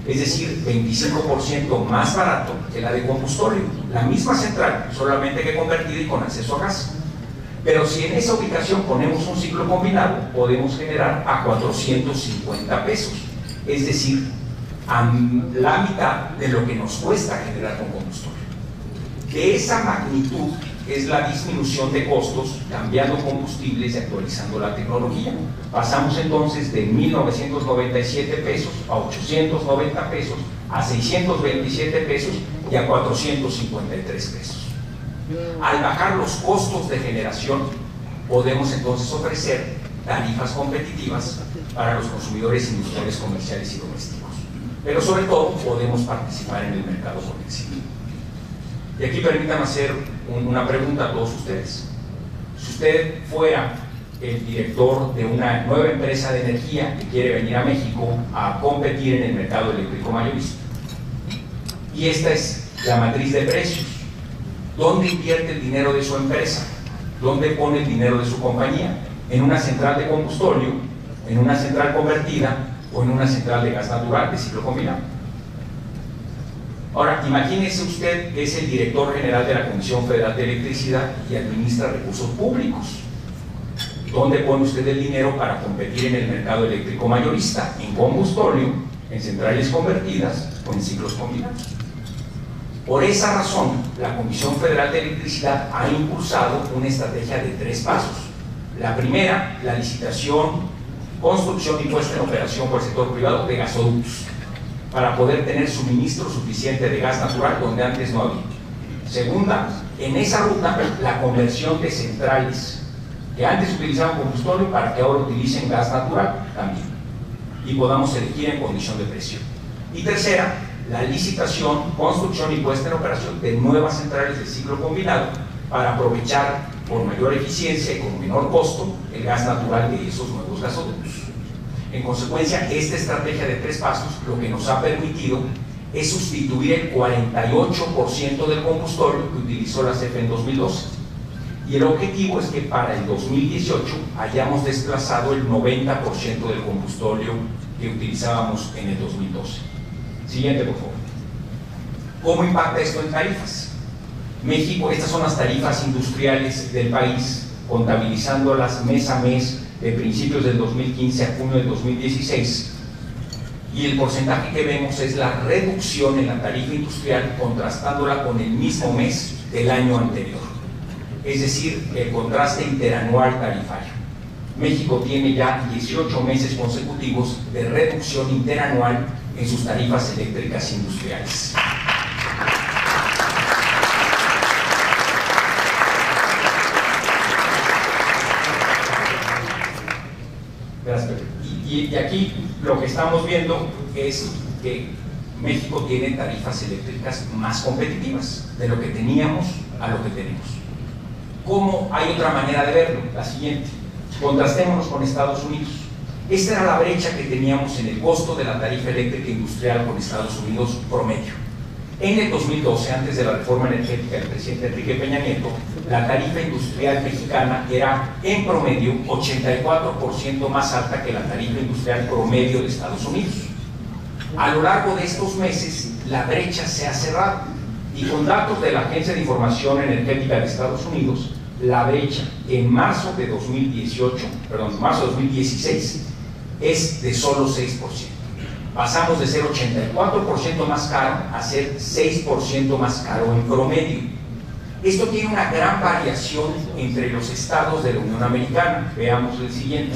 Es decir, 25% más barato que la de combustorio, la misma central, solamente que convertida y con acceso a gas. Pero si en esa ubicación ponemos un ciclo combinado, podemos generar a 450 pesos, es decir, a la mitad de lo que nos cuesta generar con combustorio. De esa magnitud es la disminución de costos cambiando combustibles y actualizando la tecnología. Pasamos entonces de 1.997 pesos a 890 pesos, a 627 pesos y a 453 pesos. Al bajar los costos de generación, podemos entonces ofrecer tarifas competitivas para los consumidores industriales, comerciales y domésticos. Pero sobre todo, podemos participar en el mercado comercial. Y aquí permítanme hacer una pregunta a todos ustedes. Si usted fuera el director de una nueva empresa de energía que quiere venir a México a competir en el mercado eléctrico mayorista, y esta es la matriz de precios, ¿dónde invierte el dinero de su empresa? ¿Dónde pone el dinero de su compañía? ¿En una central de combustorio, en una central convertida o en una central de gas natural de ciclo combinado? Ahora, imagínese usted que es el director general de la Comisión Federal de Electricidad y administra recursos públicos. ¿Dónde pone usted el dinero para competir en el mercado eléctrico mayorista? ¿En combustorio, en centrales convertidas o en ciclos combinados? Por esa razón, la Comisión Federal de Electricidad ha impulsado una estrategia de 3 pasos. La primera, la licitación, construcción y puesta en operación por el sector privado de gasoductos, para poder tener suministro suficiente de gas natural donde antes no había. Segunda, en esa ruta, la conversión de centrales que antes utilizaban combustorio para que ahora utilicen gas natural también, y podamos elegir en condición de precio. Y tercera, la licitación, construcción y puesta en operación de nuevas centrales de ciclo combinado para aprovechar por mayor eficiencia y con menor costo el gas natural de esos nuevos gasoductos. En consecuencia, esta estrategia de 3 pasos lo que nos ha permitido es sustituir el 48% del combustorio que utilizó la CFE en 2012. Y el objetivo es que para el 2018 hayamos desplazado el 90% del combustorio que utilizábamos en el 2012. Siguiente, por favor. ¿Cómo impacta esto en tarifas? México, estas son las tarifas industriales del país, contabilizándolas mes a mes de principios del 2015 a junio del 2016. Y el porcentaje que vemos es la reducción en la tarifa industrial contrastándola con el mismo mes del año anterior. Es decir, el contraste interanual tarifario. México tiene ya 18 meses consecutivos de reducción interanual en sus tarifas eléctricas industriales. Y aquí lo que estamos viendo es que México tiene tarifas eléctricas más competitivas de lo que teníamos a lo que tenemos. ¿Cómo hay otra manera de verlo? La siguiente. Contrastémonos con Estados Unidos. Esta era la brecha que teníamos en el costo de la tarifa eléctrica industrial con Estados Unidos promedio. En el 2012, antes de la reforma energética del presidente Enrique Peña Nieto, la tarifa industrial mexicana era en promedio 84% más alta que la tarifa industrial promedio de Estados Unidos. A lo largo de estos meses, la brecha se ha cerrado y con datos de la Agencia de Información Energética de Estados Unidos, la brecha en marzo de 2016 es de solo 6%. Pasamos de ser 84% más caro a ser 6% más caro en promedio. Esto tiene una gran variación entre los estados de la Unión Americana. Veamos el siguiente.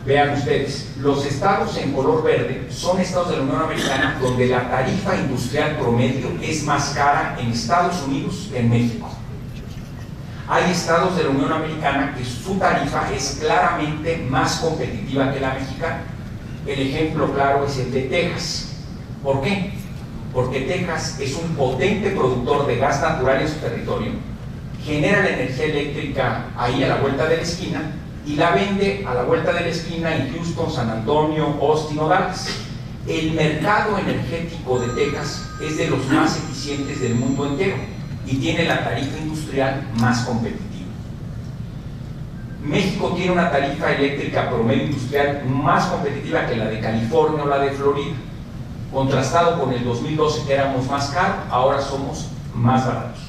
Vean ustedes, los estados en color verde son estados de la Unión Americana donde la tarifa industrial promedio es más cara en Estados Unidos que en México. Hay estados de la Unión Americana que su tarifa es claramente más competitiva que la mexicana. El ejemplo claro es el de Texas. ¿Por qué? Porque Texas es un potente productor de gas natural en su territorio, genera la energía eléctrica ahí a la vuelta de la esquina y la vende a la vuelta de la esquina en Houston, San Antonio, Austin o Dallas. El mercado energético de Texas es de los más eficientes del mundo entero y tiene la tarifa industrial más competitiva. México tiene una tarifa eléctrica promedio industrial más competitiva que la de California o la de Florida. Contrastado con el 2012, que éramos más caros, ahora somos más baratos.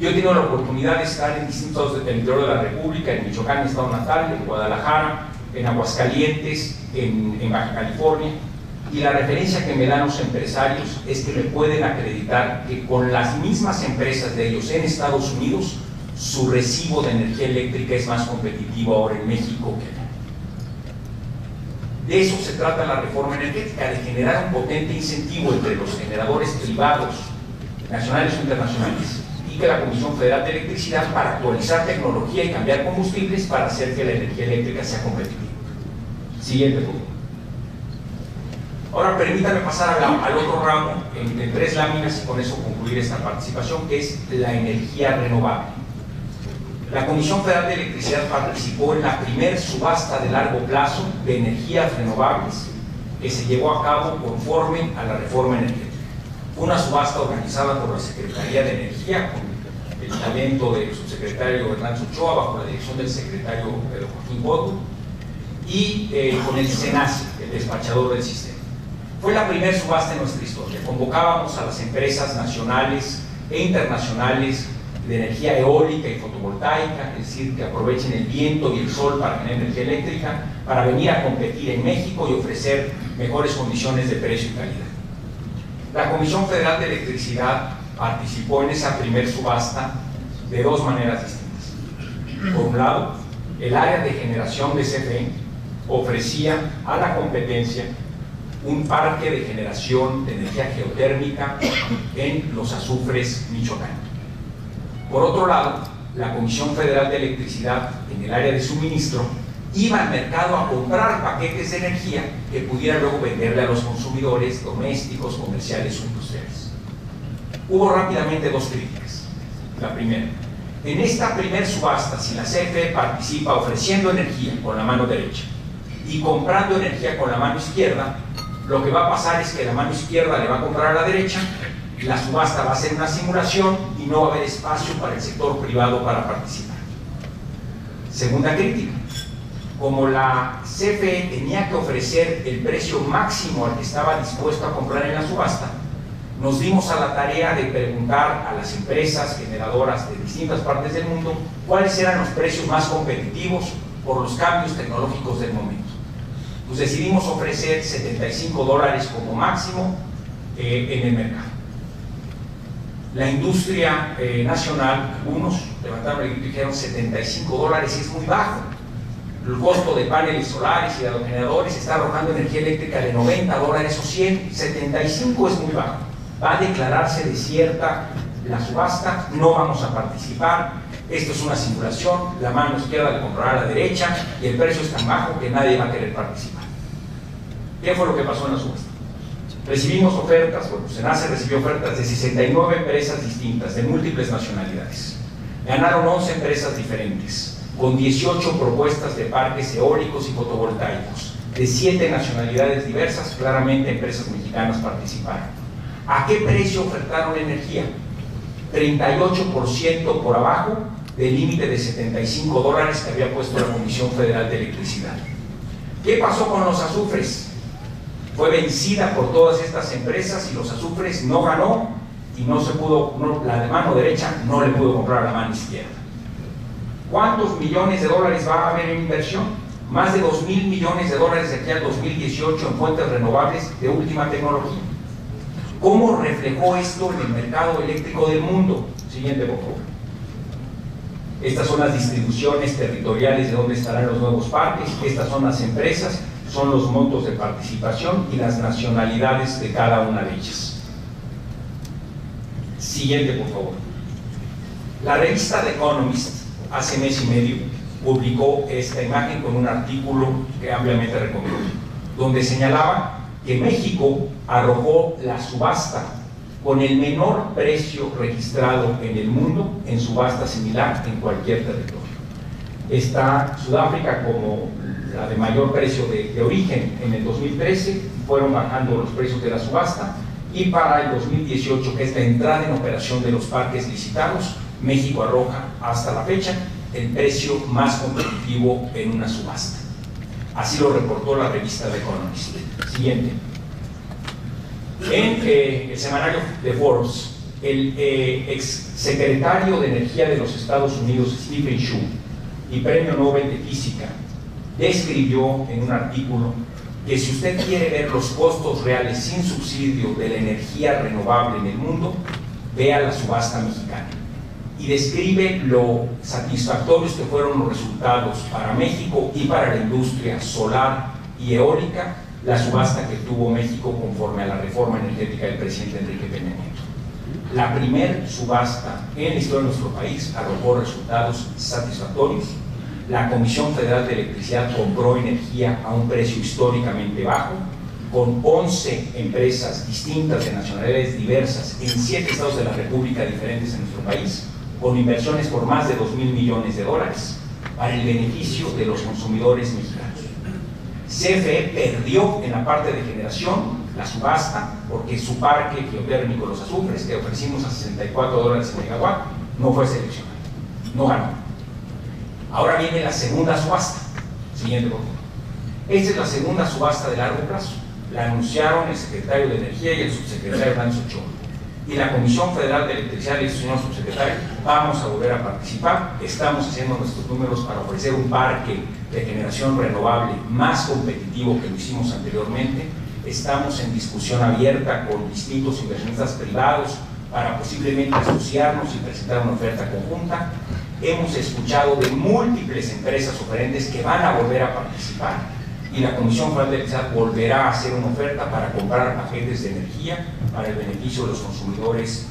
Yo he tenido la oportunidad de estar en distintos estados del territorio de la República, en Michoacán, mi estado natal, en Guadalajara, en Aguascalientes, en Baja California, y la referencia que me dan los empresarios es que me pueden acreditar que con las mismas empresas de ellos en Estados Unidos, su recibo de energía eléctrica es más competitivo ahora en México que allá. De eso se trata la reforma energética, de generar un potente incentivo entre los generadores privados, nacionales o internacionales, y que la Comisión Federal de Electricidad para actualizar tecnología y cambiar combustibles para hacer que la energía eléctrica sea competitiva. Siguiente punto. Ahora permítanme pasar al otro ramo en 3 láminas y con eso concluir esta participación, que es la energía renovable. La Comisión Federal de Electricidad participó en la primera subasta de largo plazo de energías renovables que se llevó a cabo conforme a la reforma energética. Fue una subasta organizada por la Secretaría de Energía, con el talento del subsecretario Hernán Ochoa, bajo la dirección del secretario Pedro Joaquín Boto, y con el SENACE, el despachador del sistema. Fue la primera subasta en nuestra historia. Convocábamos a las empresas nacionales e internacionales de energía eólica y fotovoltaica, es decir, que aprovechen el viento y el sol para generar energía eléctrica, para venir a competir en México y ofrecer mejores condiciones de precio y calidad. La Comisión Federal de Electricidad participó en esa primera subasta de 2 maneras distintas. Por un lado, el área de generación de CFE ofrecía a la competencia un parque de generación de energía geotérmica en Los Azufres, Michoacán. Por otro lado, la Comisión Federal de Electricidad, en el área de suministro, iba al mercado a comprar paquetes de energía que pudiera luego venderle a los consumidores domésticos, comerciales o industriales. Hubo rápidamente 2 críticas. La primera, en esta primera subasta, si la CFE participa ofreciendo energía con la mano derecha y comprando energía con la mano izquierda, lo que va a pasar es que la mano izquierda le va a comprar a la derecha, la subasta va a ser una simulación y no va a haber espacio para el sector privado para participar. Segunda crítica, como la CFE tenía que ofrecer el precio máximo al que estaba dispuesto a comprar en la subasta, nos dimos a la tarea de preguntar a las empresas generadoras de distintas partes del mundo cuáles eran los precios más competitivos por los cambios tecnológicos del momento. Pues decidimos ofrecer $75 como máximo en el mercado. La industria nacional, algunos levantaron el grito y dijeron $75 es muy bajo. El costo de paneles solares y de aerogeneradores está arrojando energía eléctrica de $90 o 100, 75 es muy bajo. Va a declararse desierta la subasta, no vamos a participar, esto es una simulación, la mano izquierda le comprará a la derecha y el precio es tan bajo que nadie va a querer participar. ¿Qué fue lo que pasó en la subasta? Recibimos ofertas, bueno, SENACE recibió ofertas de 69 empresas distintas, de múltiples nacionalidades. Ganaron 11 empresas diferentes, con 18 propuestas de parques eólicos y fotovoltaicos, de 7 nacionalidades diversas, claramente empresas mexicanas participaron. ¿A qué precio ofertaron energía? 38% por abajo del límite de $75 que había puesto la Comisión Federal de Electricidad. ¿Qué pasó con Los Azufres? Fue vencida por todas estas empresas y Los Azufres no ganó y no se pudo, la de mano derecha no le pudo comprar a la mano izquierda. ¿Cuántos millones de dólares va a haber en inversión? Más de $2,000 millones de aquí al 2018 en fuentes renovables de última tecnología. ¿Cómo reflejó esto en el mercado eléctrico del mundo? Siguiente, por favor. Estas son las distribuciones territoriales de dónde estarán los nuevos parques, estas son las empresas, son los montos de participación y las nacionalidades de cada una de ellas. Siguiente, por favor. La revista The Economist, hace mes y medio, publicó esta imagen con un artículo que ampliamente recomiendo, donde señalaba que México arrojó la subasta con el menor precio registrado en el mundo en subasta similar en cualquier territorio. Está Sudáfrica como la de mayor precio de origen en el 2013, fueron bajando los precios de la subasta, y para el 2018, que es la entrada en operación de los parques licitados, México arroja hasta la fecha el precio más competitivo en una subasta. Así lo reportó la revista The Economist. Siguiente. En el semanario de Forbes, el ex secretario de Energía de los Estados Unidos, Stephen Chu, y premio Nobel de Física, describió en un artículo que si usted quiere ver los costos reales sin subsidio de la energía renovable en el mundo, vea la subasta mexicana. Y describe lo satisfactorios que fueron los resultados para México y para la industria solar y eólica, la subasta que tuvo México conforme a la reforma energética del presidente Enrique Peña Nieto. La primer subasta en la historia de nuestro país arrojó resultados satisfactorios. La Comisión Federal de Electricidad compró energía a un precio históricamente bajo, con 11 empresas distintas de nacionalidades diversas en 7 estados de la República diferentes en nuestro país, con inversiones por más de $2,000 millones para el beneficio de los consumidores mexicanos. CFE perdió en la parte de generación la subasta porque su parque geotérmico Los Azufres, que ofrecimos a $64 el megawatt, no fue seleccionado, no ganó. Ahora viene la segunda subasta. Siguiente, por favor. Esta es la segunda subasta de largo plazo. La anunciaron el secretario de Energía y el subsecretario Francisco Ochoa. Y la Comisión Federal de Electricidad le dice, señor subsecretario, vamos a volver a participar, estamos haciendo nuestros números para ofrecer un parque de generación renovable más competitivo que lo hicimos anteriormente. Estamos en discusión abierta con distintos inversionistas privados para posiblemente asociarnos y presentar una oferta conjunta. Hemos escuchado de múltiples empresas oferentes que van a volver a participar y la Comisión Federal de Electricidad volverá a hacer una oferta para comprar paquetes de energía para el beneficio de los consumidores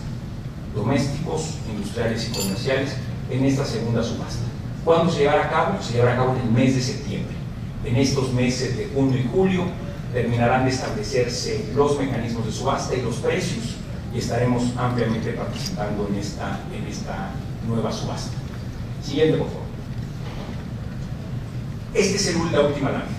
domésticos, industriales y comerciales en esta segunda subasta. ¿Cuándo se llevará a cabo? Se llevará a cabo en el mes de septiembre. En estos meses de junio y julio terminarán de establecerse los mecanismos de subasta y los precios y estaremos ampliamente participando en esta nueva subasta. Siguiente, por favor. Esta es la última lámina.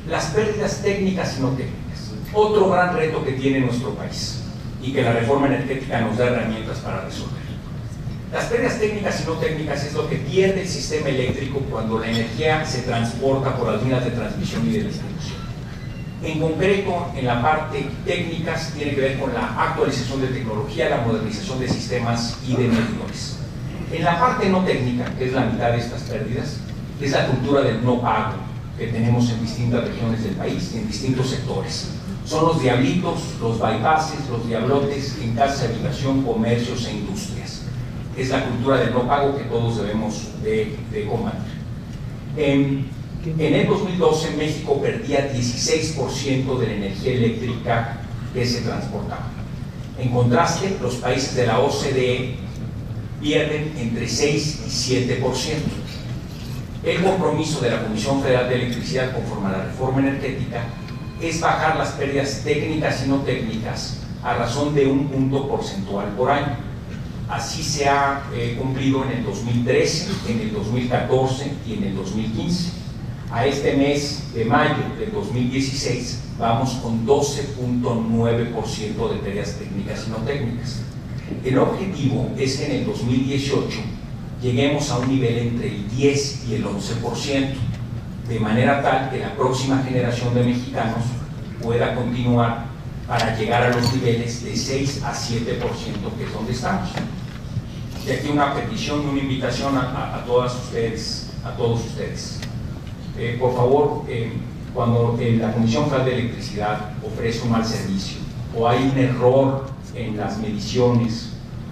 Las pérdidas técnicas y no técnicas. Otro gran reto que tiene nuestro país y que la reforma energética nos da herramientas para resolver. Las pérdidas técnicas y no técnicas es lo que pierde el sistema eléctrico cuando la energía se transporta por las líneas de transmisión y de distribución. En concreto, en la parte técnica tiene que ver con la actualización de tecnología, la modernización de sistemas y de medidores. En la parte no técnica, que es la mitad de estas pérdidas, es la cultura del no pago que tenemos en distintas regiones del país y en distintos sectores. Son los diablitos, los bypasses, los diablotes en casas de habitación, comercios e industrias. Es la cultura del no pago que todos debemos de combatir. En el 2012 México perdía 16% de la energía eléctrica que se transportaba. En contraste, los países de la OCDE pierden entre 6 y 7%. El compromiso de la Comisión Federal de Electricidad conforme a la reforma energética es bajar las pérdidas técnicas y no técnicas a razón de 1 punto porcentual por año. Así se ha cumplido en el 2013, en el 2014 y en el 2015. A este mes de mayo del 2016 vamos con 12.9% de pérdidas técnicas y no técnicas. El objetivo es que en el 2018 lleguemos a un nivel entre el 10 y el 11%, de manera tal que la próxima generación de mexicanos pueda continuar para llegar a los niveles de 6 a 7%, que es donde estamos. Y aquí una petición y una invitación a todos ustedes. Por favor, cuando la Comisión Federal de Electricidad ofrece un mal servicio, o hay un error en las mediciones,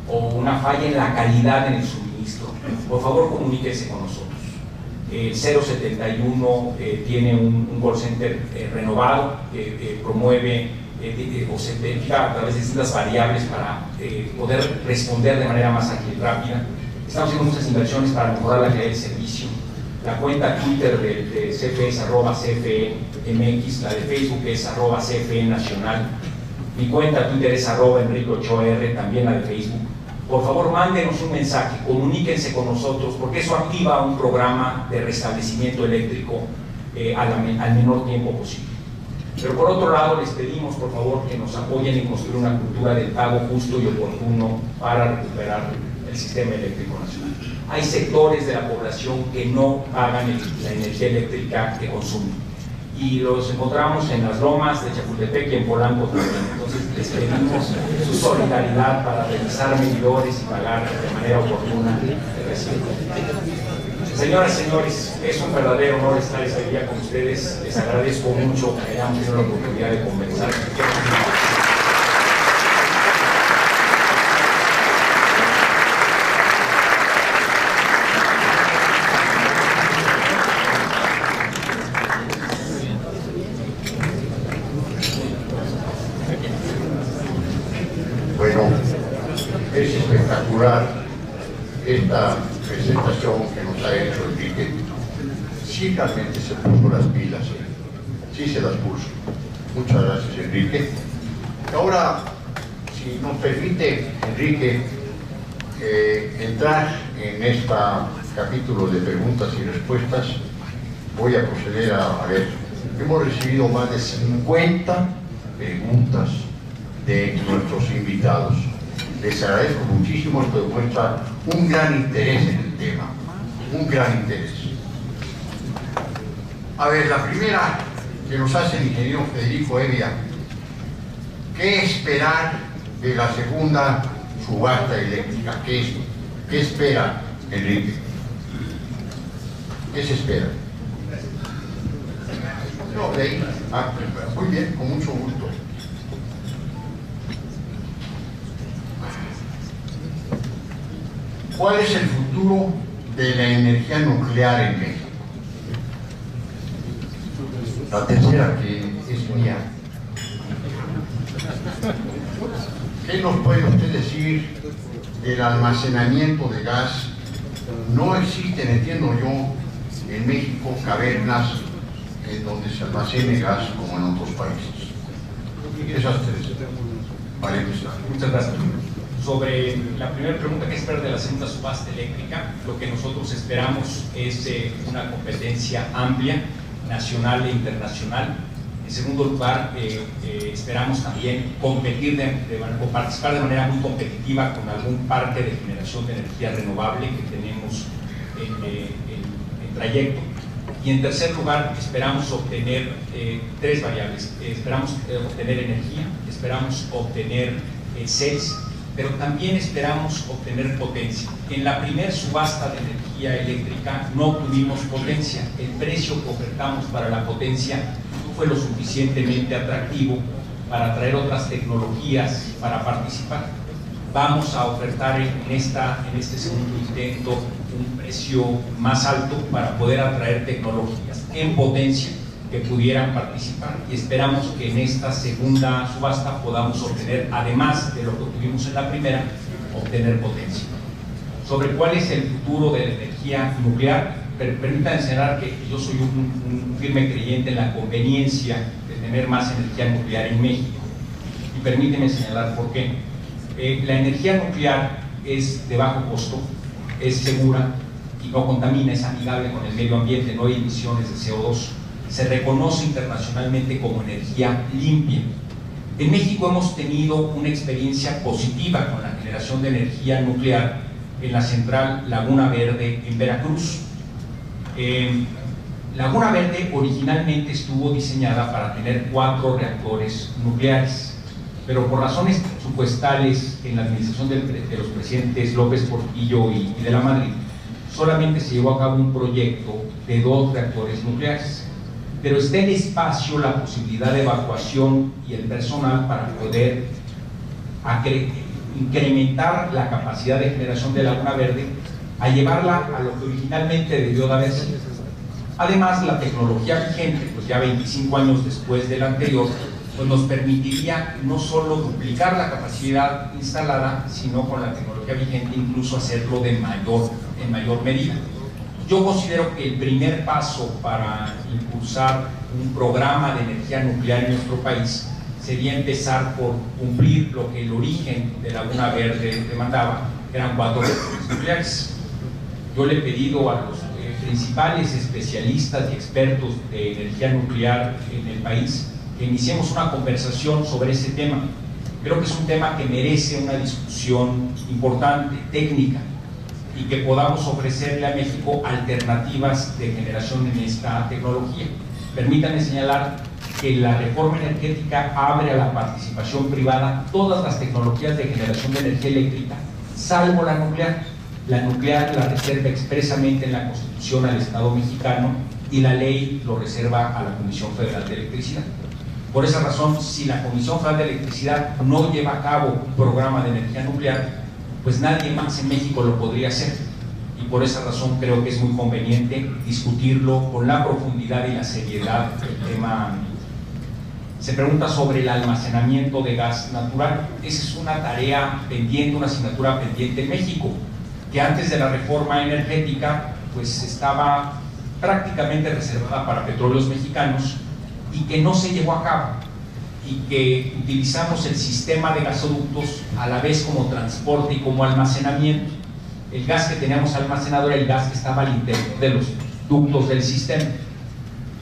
o una falla en la calidad en el suministro, por favor comuníquese con nosotros. El 071 tiene un call center renovado que promueve o se verifica a través de distintas variables para poder responder de manera más ágil y rápida. Estamos haciendo muchas inversiones para mejorar la calidad del servicio. La cuenta Twitter de CFE es @CFEMX, la de Facebook es @CFE Nacional. Mi cuenta Twitter es @EnriqueOchoaR, también la de Facebook. Por favor, mándenos un mensaje, comuníquense con nosotros, porque eso activa un programa de restablecimiento eléctrico al menor tiempo posible. Pero por otro lado, les pedimos, por favor, que nos apoyen en construir una cultura del pago justo y oportuno para recuperar el sistema eléctrico nacional. Hay sectores de la población que no pagan la energía eléctrica que consumen. y los encontramos en las lomas de Chapultepec y en Polanco también. Entonces les pedimos su solidaridad para revisar medidores y pagar de manera oportuna el recibo. Señoras y señores, es un verdadero honor estar este día con ustedes. Les agradezco mucho que hayamos tenido la oportunidad de conversar. Bueno, es espectacular esta presentación que nos ha hecho Enrique. Sí, realmente se puso las pilas, sí se las puso. Muchas gracias, Enrique. Ahora, si nos permite, Enrique, entrar en este capítulo de preguntas y respuestas, voy a proceder a ver. Hemos recibido más de 50 preguntas de nuestros invitados. Les agradezco muchísimo, esto demuestra un gran interés en el tema, un gran interés. A ver, la primera que nos hace el ingeniero Federico Evia: ¿qué esperar de la segunda subasta eléctrica? ¿Qué espera, Enrique? ¿Qué se espera? No, de ahí. Muy bien, con mucho gusto. ¿Cuál es el futuro de la energía nuclear en México? La tercera, que es mía. ¿Qué nos puede usted decir del almacenamiento de gas? No existen, entiendo yo, en México cavernas en donde se almacene gas como en otros países. Esas tres. Vale, muchas gracias. Sobre la primera pregunta, ¿qué esperar de la segunda subasta eléctrica? Lo que nosotros esperamos es una competencia amplia, nacional e internacional. En segundo lugar, esperamos también participar de manera muy competitiva con algún parque de generación de energía renovable que tenemos en trayecto. Y en tercer lugar, esperamos obtener tres variables. Esperamos obtener energía, esperamos obtener CELS, pero también esperamos obtener potencia. En la primera subasta de energía eléctrica no tuvimos potencia. El precio que ofertamos para la potencia no fue lo suficientemente atractivo para atraer otras tecnologías para participar. Vamos a ofertar en este segundo intento un precio más alto para poder atraer tecnologías en potencia que pudieran participar, y esperamos que en esta segunda subasta podamos obtener, además de lo que obtuvimos en la primera, obtener potencia. Sobre cuál es el futuro de la energía nuclear, permítanme señalar que yo soy un firme creyente en la conveniencia de tener más energía nuclear en México, y permíteme señalar por qué. La energía nuclear es de bajo costo, es segura y no contamina, es amigable con el medio ambiente, no hay emisiones de CO2. Se reconoce internacionalmente como energía limpia. En México hemos tenido una experiencia positiva con la generación de energía nuclear en la central Laguna Verde en Veracruz. Laguna Verde originalmente estuvo diseñada para tener 4 reactores nucleares, pero por razones presupuestales en la administración de los presidentes López Portillo y de la Madrid, solamente se llevó a cabo un proyecto de 2 reactores nucleares. Pero está en espacio la posibilidad de evacuación y el personal para poder incrementar la capacidad de generación de Laguna Verde a llevarla a lo que originalmente debió de haber sido. Además, la tecnología vigente, pues ya 25 años después del anterior, pues nos permitiría no solo duplicar la capacidad instalada, sino con la tecnología vigente incluso hacerlo en mayor medida. Yo considero que el primer paso para impulsar un programa de energía nuclear en nuestro país sería empezar por cumplir lo que el origen de Laguna Verde demandaba, que eran 4 reactores nucleares. Yo le he pedido a los principales especialistas y expertos de energía nuclear en el país que iniciemos una conversación sobre ese tema. Creo que es un tema que merece una discusión importante, técnica, y que podamos ofrecerle a México alternativas de generación en esta tecnología. Permítanme señalar que la reforma energética abre a la participación privada todas las tecnologías de generación de energía eléctrica, salvo la nuclear. La nuclear la reserva expresamente en la Constitución al Estado mexicano y la ley lo reserva a la Comisión Federal de Electricidad. Por esa razón, si la Comisión Federal de Electricidad no lleva a cabo un programa de energía nuclear, pues nadie más en México lo podría hacer. Y por esa razón creo que es muy conveniente discutirlo con la profundidad y la seriedad del tema. Se pregunta sobre el almacenamiento de gas natural. Esa es una tarea pendiente, una asignatura pendiente en México, que antes de la reforma energética pues estaba prácticamente reservada para petróleos mexicanos y que no se llevó a cabo, y que utilizamos el sistema de gasoductos a la vez como transporte y como almacenamiento. El gas que teníamos almacenado era el gas que estaba al interior de los ductos del sistema.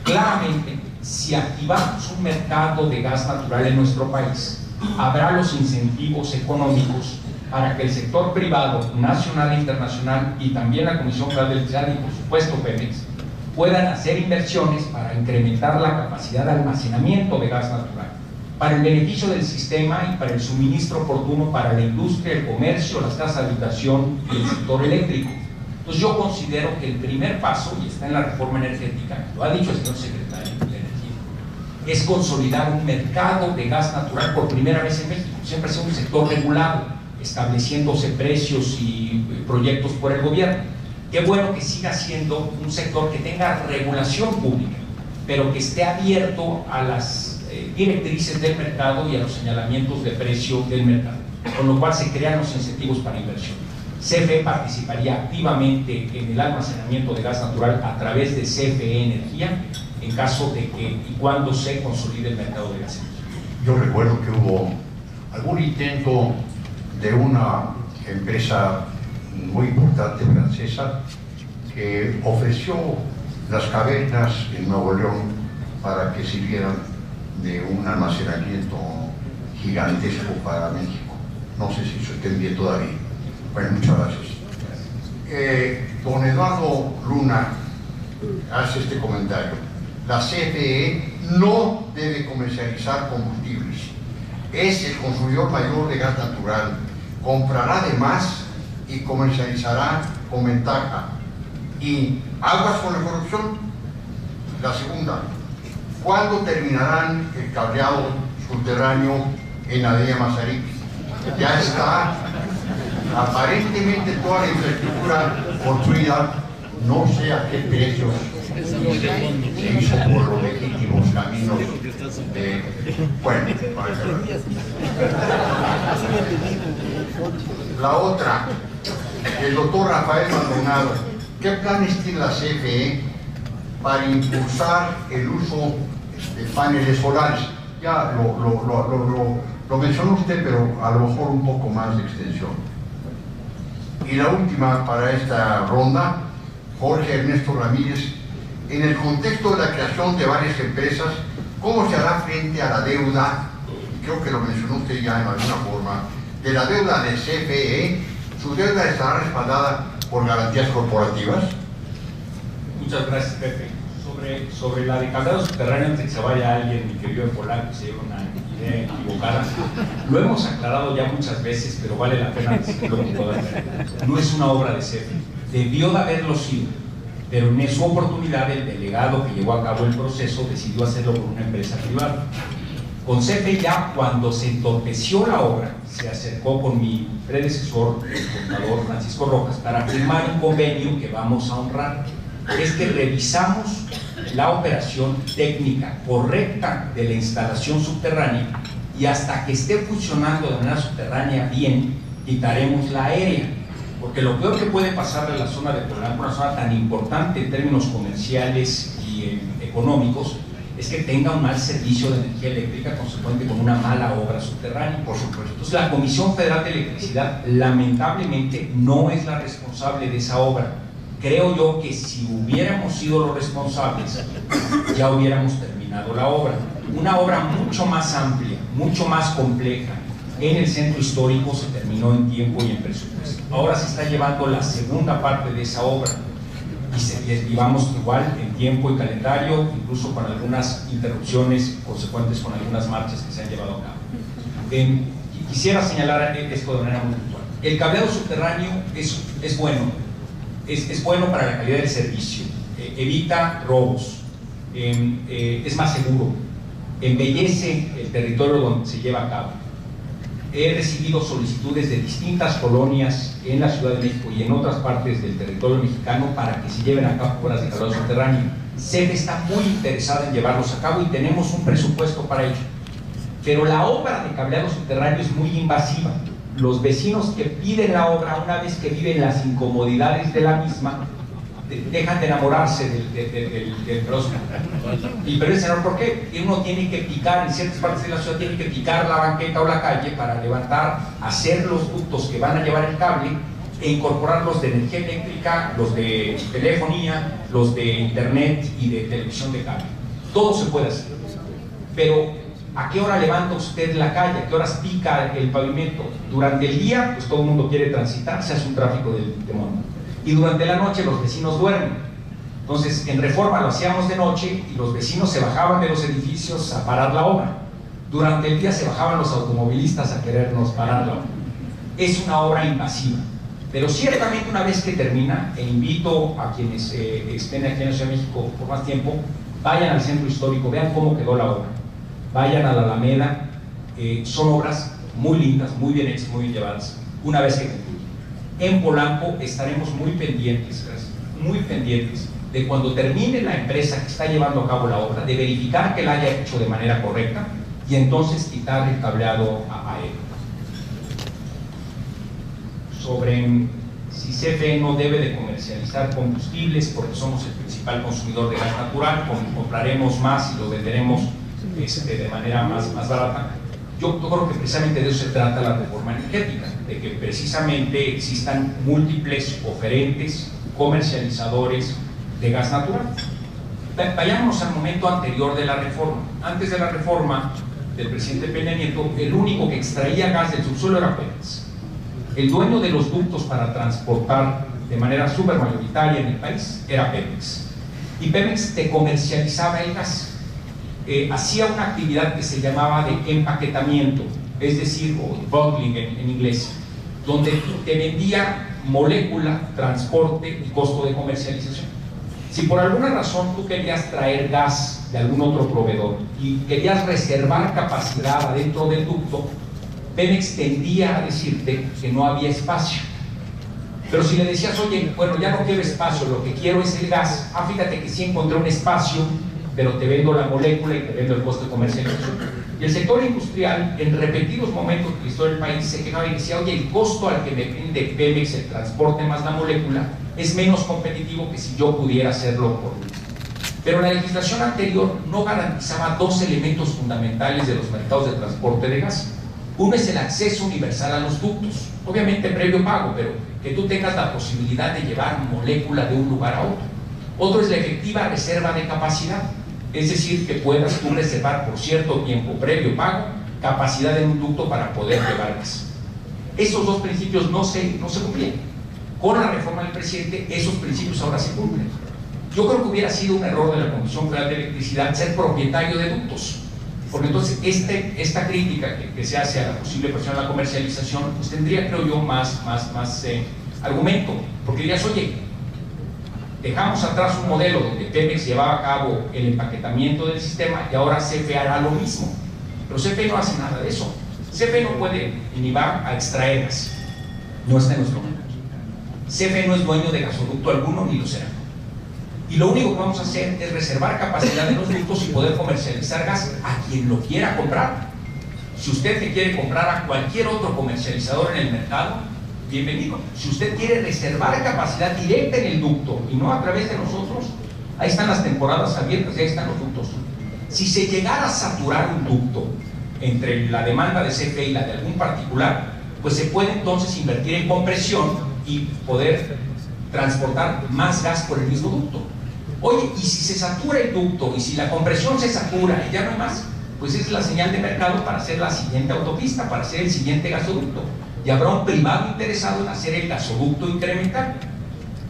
Claramente, si activamos un mercado de gas natural en nuestro país, habrá los incentivos económicos para que el sector privado, nacional e internacional, y también la Comisión Federal de Electricidad y por supuesto Pemex, puedan hacer inversiones para incrementar la capacidad de almacenamiento de gas natural, para el beneficio del sistema y para el suministro oportuno para la industria, el comercio, las casas de habitación y el sector eléctrico. Entonces yo considero que el primer paso, y está en la reforma energética, lo ha dicho el señor secretario de Energía, es consolidar un mercado de gas natural por primera vez en México. Siempre ha sido un sector regulado, estableciéndose precios y proyectos por el gobierno. Qué bueno que siga siendo un sector que tenga regulación pública, pero que esté abierto a las directrices del mercado y a los señalamientos de precio del mercado, con lo cual se crean los incentivos para inversión. CFE participaría activamente en el almacenamiento de gas natural a través de CFE Energía, en caso de que y cuando se consolide el mercado de gas. Yo recuerdo que hubo algún intento de una empresa muy importante francesa que ofreció las cavernas en Nuevo León para que sirvieran de un almacenamiento gigantesco para México. No sé si eso esté bien todavía. Bueno, muchas gracias. Don Eduardo Luna hace este comentario: la CFE no debe comercializar combustibles, es el consumidor mayor de gas natural, comprará de más y comercializará con ventaja. Y aguas con la corrupción. La segunda: ¿cuándo terminarán el cableado subterráneo en la Avenida Mazarik? Ya está aparentemente toda la infraestructura construida, no sé a qué precios se hizo por los legítimos caminos de... Bueno, la otra, el doctor Rafael Maldonado: ¿qué planes tiene la CFE para impulsar el uso de paneles solares? Ya lo mencionó usted, pero a lo mejor un poco más de extensión. Y la última para esta ronda, Jorge Ernesto Ramírez: en el contexto de la creación de varias empresas, ¿cómo se hará frente a la deuda? Creo que lo mencionó usted ya en alguna forma, de la deuda de CFE. ¿Su deuda estará respaldada por garantías corporativas? Muchas gracias, Pepe. Sobre la de cableado subterráneo, antes de que se vaya alguien que vive en Polanco y se lleve una idea equivocada, lo hemos aclarado ya muchas veces, pero vale la pena decirlo con toda claridad. No es una obra de CFE, debió de haberlo sido, pero en su oportunidad el delegado que llevó a cabo el proceso decidió hacerlo con una empresa privada. Con CFE, ya cuando se entorpeció la obra, se acercó con mi predecesor, el contador Francisco Rojas, para firmar un convenio que vamos a honrar. Es que revisamos la operación técnica correcta de la instalación subterránea y hasta que esté funcionando de manera subterránea bien, quitaremos la aérea. Porque lo peor que puede pasar en la zona de Polanco, una zona tan importante en términos comerciales y económicos, es que tenga un mal servicio de energía eléctrica consecuente con una mala obra subterránea. Por supuesto. Entonces la Comisión Federal de Electricidad lamentablemente no es la responsable de esa obra. Creo yo que si hubiéramos sido los responsables, ya hubiéramos terminado la obra. Una obra mucho más amplia, mucho más compleja, en el centro histórico se terminó en tiempo y en presupuesto. Ahora se está llevando la segunda parte de esa obra. y vamos igual en tiempo y calendario, incluso con algunas interrupciones consecuentes con algunas marchas que se han llevado a cabo. Quisiera señalar esto de manera muy puntual. El cableado subterráneo es bueno, es bueno para la calidad del servicio, evita robos, es más seguro, embellece el territorio donde se lleva a cabo. He recibido solicitudes de distintas colonias en la Ciudad de México y en otras partes del territorio mexicano para que se lleven a cabo obras de cableado subterráneo. CFE está muy interesada en llevarlos a cabo y tenemos un presupuesto para ello. Pero la obra de cableado subterráneo es muy invasiva. Los vecinos que piden la obra, una vez que viven las incomodidades de la misma, dejan de enamorarse del próximo. Pero el señor, ¿por qué? Uno tiene que picar, en ciertas partes de la ciudad tiene que picar la banqueta o la calle para levantar, hacer los ductos que van a llevar el cable e incorporar los de energía eléctrica, los de telefonía, los de internet y de televisión de cable. Todo se puede hacer. Pero ¿a qué hora levanta usted la calle? ¿A qué horas pica el pavimento? Durante el día, pues todo el mundo quiere transitar, se hace un tráfico del demonio. Y durante la noche los vecinos duermen. Entonces, en Reforma lo hacíamos de noche y los vecinos se bajaban de los edificios a parar la obra. Durante el día se bajaban los automovilistas a querernos parar la obra. Es una obra invasiva. Pero ciertamente una vez que termina, e invito a quienes estén aquí en la Ciudad de México por más tiempo, vayan al centro histórico, vean cómo quedó la obra. Vayan a la Alameda, son obras muy lindas, muy bien hechas, muy bien llevadas, una vez que concluye. En Polanco estaremos muy pendientes de cuando termine la empresa que está llevando a cabo la obra, de verificar que la haya hecho de manera correcta y entonces quitar el cableado a él. Sobre si CFE no debe de comercializar combustibles porque somos el principal consumidor de gas natural, compraremos más y lo venderemos de manera más barata. Yo creo que precisamente de eso se trata la reforma energética, de que precisamente existan múltiples oferentes, comercializadores de gas natural. Vayámonos al momento anterior de la reforma. Antes de la reforma del presidente Peña Nieto, el único que extraía gas del subsuelo era Pemex. El dueño de los ductos para transportar de manera supermayoritaria en el país era Pemex. Y Pemex te comercializaba el gas. Hacía una actividad que se llamaba de empaquetamiento, es decir, o bottling en inglés, donde te vendía molécula, transporte y costo de comercialización. Si por alguna razón tú querías traer gas de algún otro proveedor y querías reservar capacidad adentro del ducto, Pemex tendía a decirte que no había espacio. Pero si le decías, oye, bueno, ya no quiero espacio, lo que quiero es el gas, fíjate que sí encontré un espacio, pero te vendo la molécula y te vendo el costo de comercialización. Y el sector industrial, en repetidos momentos de la historia del país, se quejaba y decía, oye, el costo al que me vende Pemex, el transporte más la molécula, es menos competitivo que si yo pudiera hacerlo por mí. Pero la legislación anterior no garantizaba dos elementos fundamentales de los mercados de transporte de gas. Uno es el acceso universal a los ductos, obviamente previo pago, pero que tú tengas la posibilidad de llevar molécula de un lugar a otro. Otro es la efectiva reserva de capacidad. Es decir, que puedas tú reservar por cierto tiempo previo pago capacidad en un ducto para poder llevar gas. Esos dos principios no se cumplían. Con la reforma del presidente, esos principios ahora se cumplen. Yo creo que hubiera sido un error de la Comisión Federal de Electricidad ser propietario de ductos, porque entonces esta crítica que se hace a la posible presión a la comercialización, pues tendría, creo yo, más argumento, porque dirías, oye, dejamos atrás un modelo donde Pemex llevaba a cabo el empaquetamiento del sistema y ahora CFE hará lo mismo. Pero CFE no hace nada de eso. CFE no puede ni va a extraer gas. No está en nuestro mundo. CFE no es dueño de gasoducto alguno ni lo será. Y lo único que vamos a hacer es reservar capacidad de los ductos y poder comercializar gas a quien lo quiera comprar. Si usted que quiere comprar a cualquier otro comercializador en el mercado, bienvenido. Si usted quiere reservar capacidad directa en el ducto y no a través de nosotros, ahí están las temporadas abiertas y ahí están los ductos. Si se llegara a saturar un ducto entre la demanda de CFE y la de algún particular, pues se puede entonces invertir en compresión y poder transportar más gas por el mismo ducto. Oye, y si se satura el ducto y si la compresión se satura y ya no hay más, pues es la señal de mercado para hacer la siguiente autopista, para hacer el siguiente gasoducto. Y habrá un privado interesado en hacer el gasoducto incremental.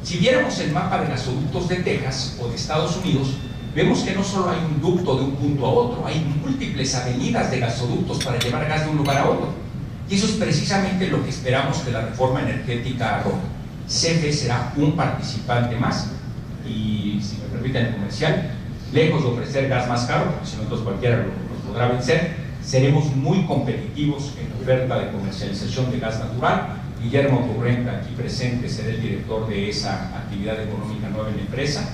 Si viéramos el mapa de gasoductos de Texas o de Estados Unidos, vemos que no solo hay un ducto de un punto a otro, hay múltiples avenidas de gasoductos para llevar gas de un lugar a otro. Y eso es precisamente lo que esperamos que la reforma energética arroje. CFE será un participante más y, si me permiten el comercial, lejos de ofrecer gas más caro, porque si no entonces cualquiera lo podrá vencer, seremos muy competitivos en la oferta de comercialización de gas natural. Guillermo Torrenta, aquí presente, será el director de esa actividad económica nueva en la empresa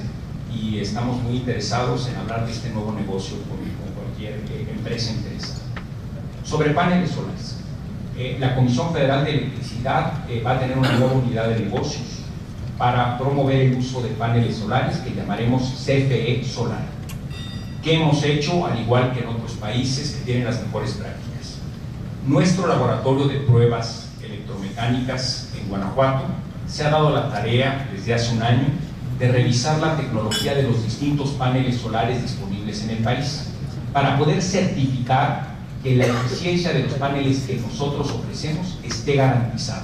y estamos muy interesados en hablar de este nuevo negocio con cualquier empresa interesada. Sobre paneles solares, la Comisión Federal de Electricidad va a tener una nueva unidad de negocios para promover el uso de paneles solares que llamaremos CFE Solar. ¿Qué hemos hecho? Al igual que en otros países que tienen las mejores prácticas. Nuestro laboratorio de pruebas electromecánicas en Guanajuato se ha dado la tarea desde hace un año de revisar la tecnología de los distintos paneles solares disponibles en el país para poder certificar que la eficiencia de los paneles que nosotros ofrecemos esté garantizada.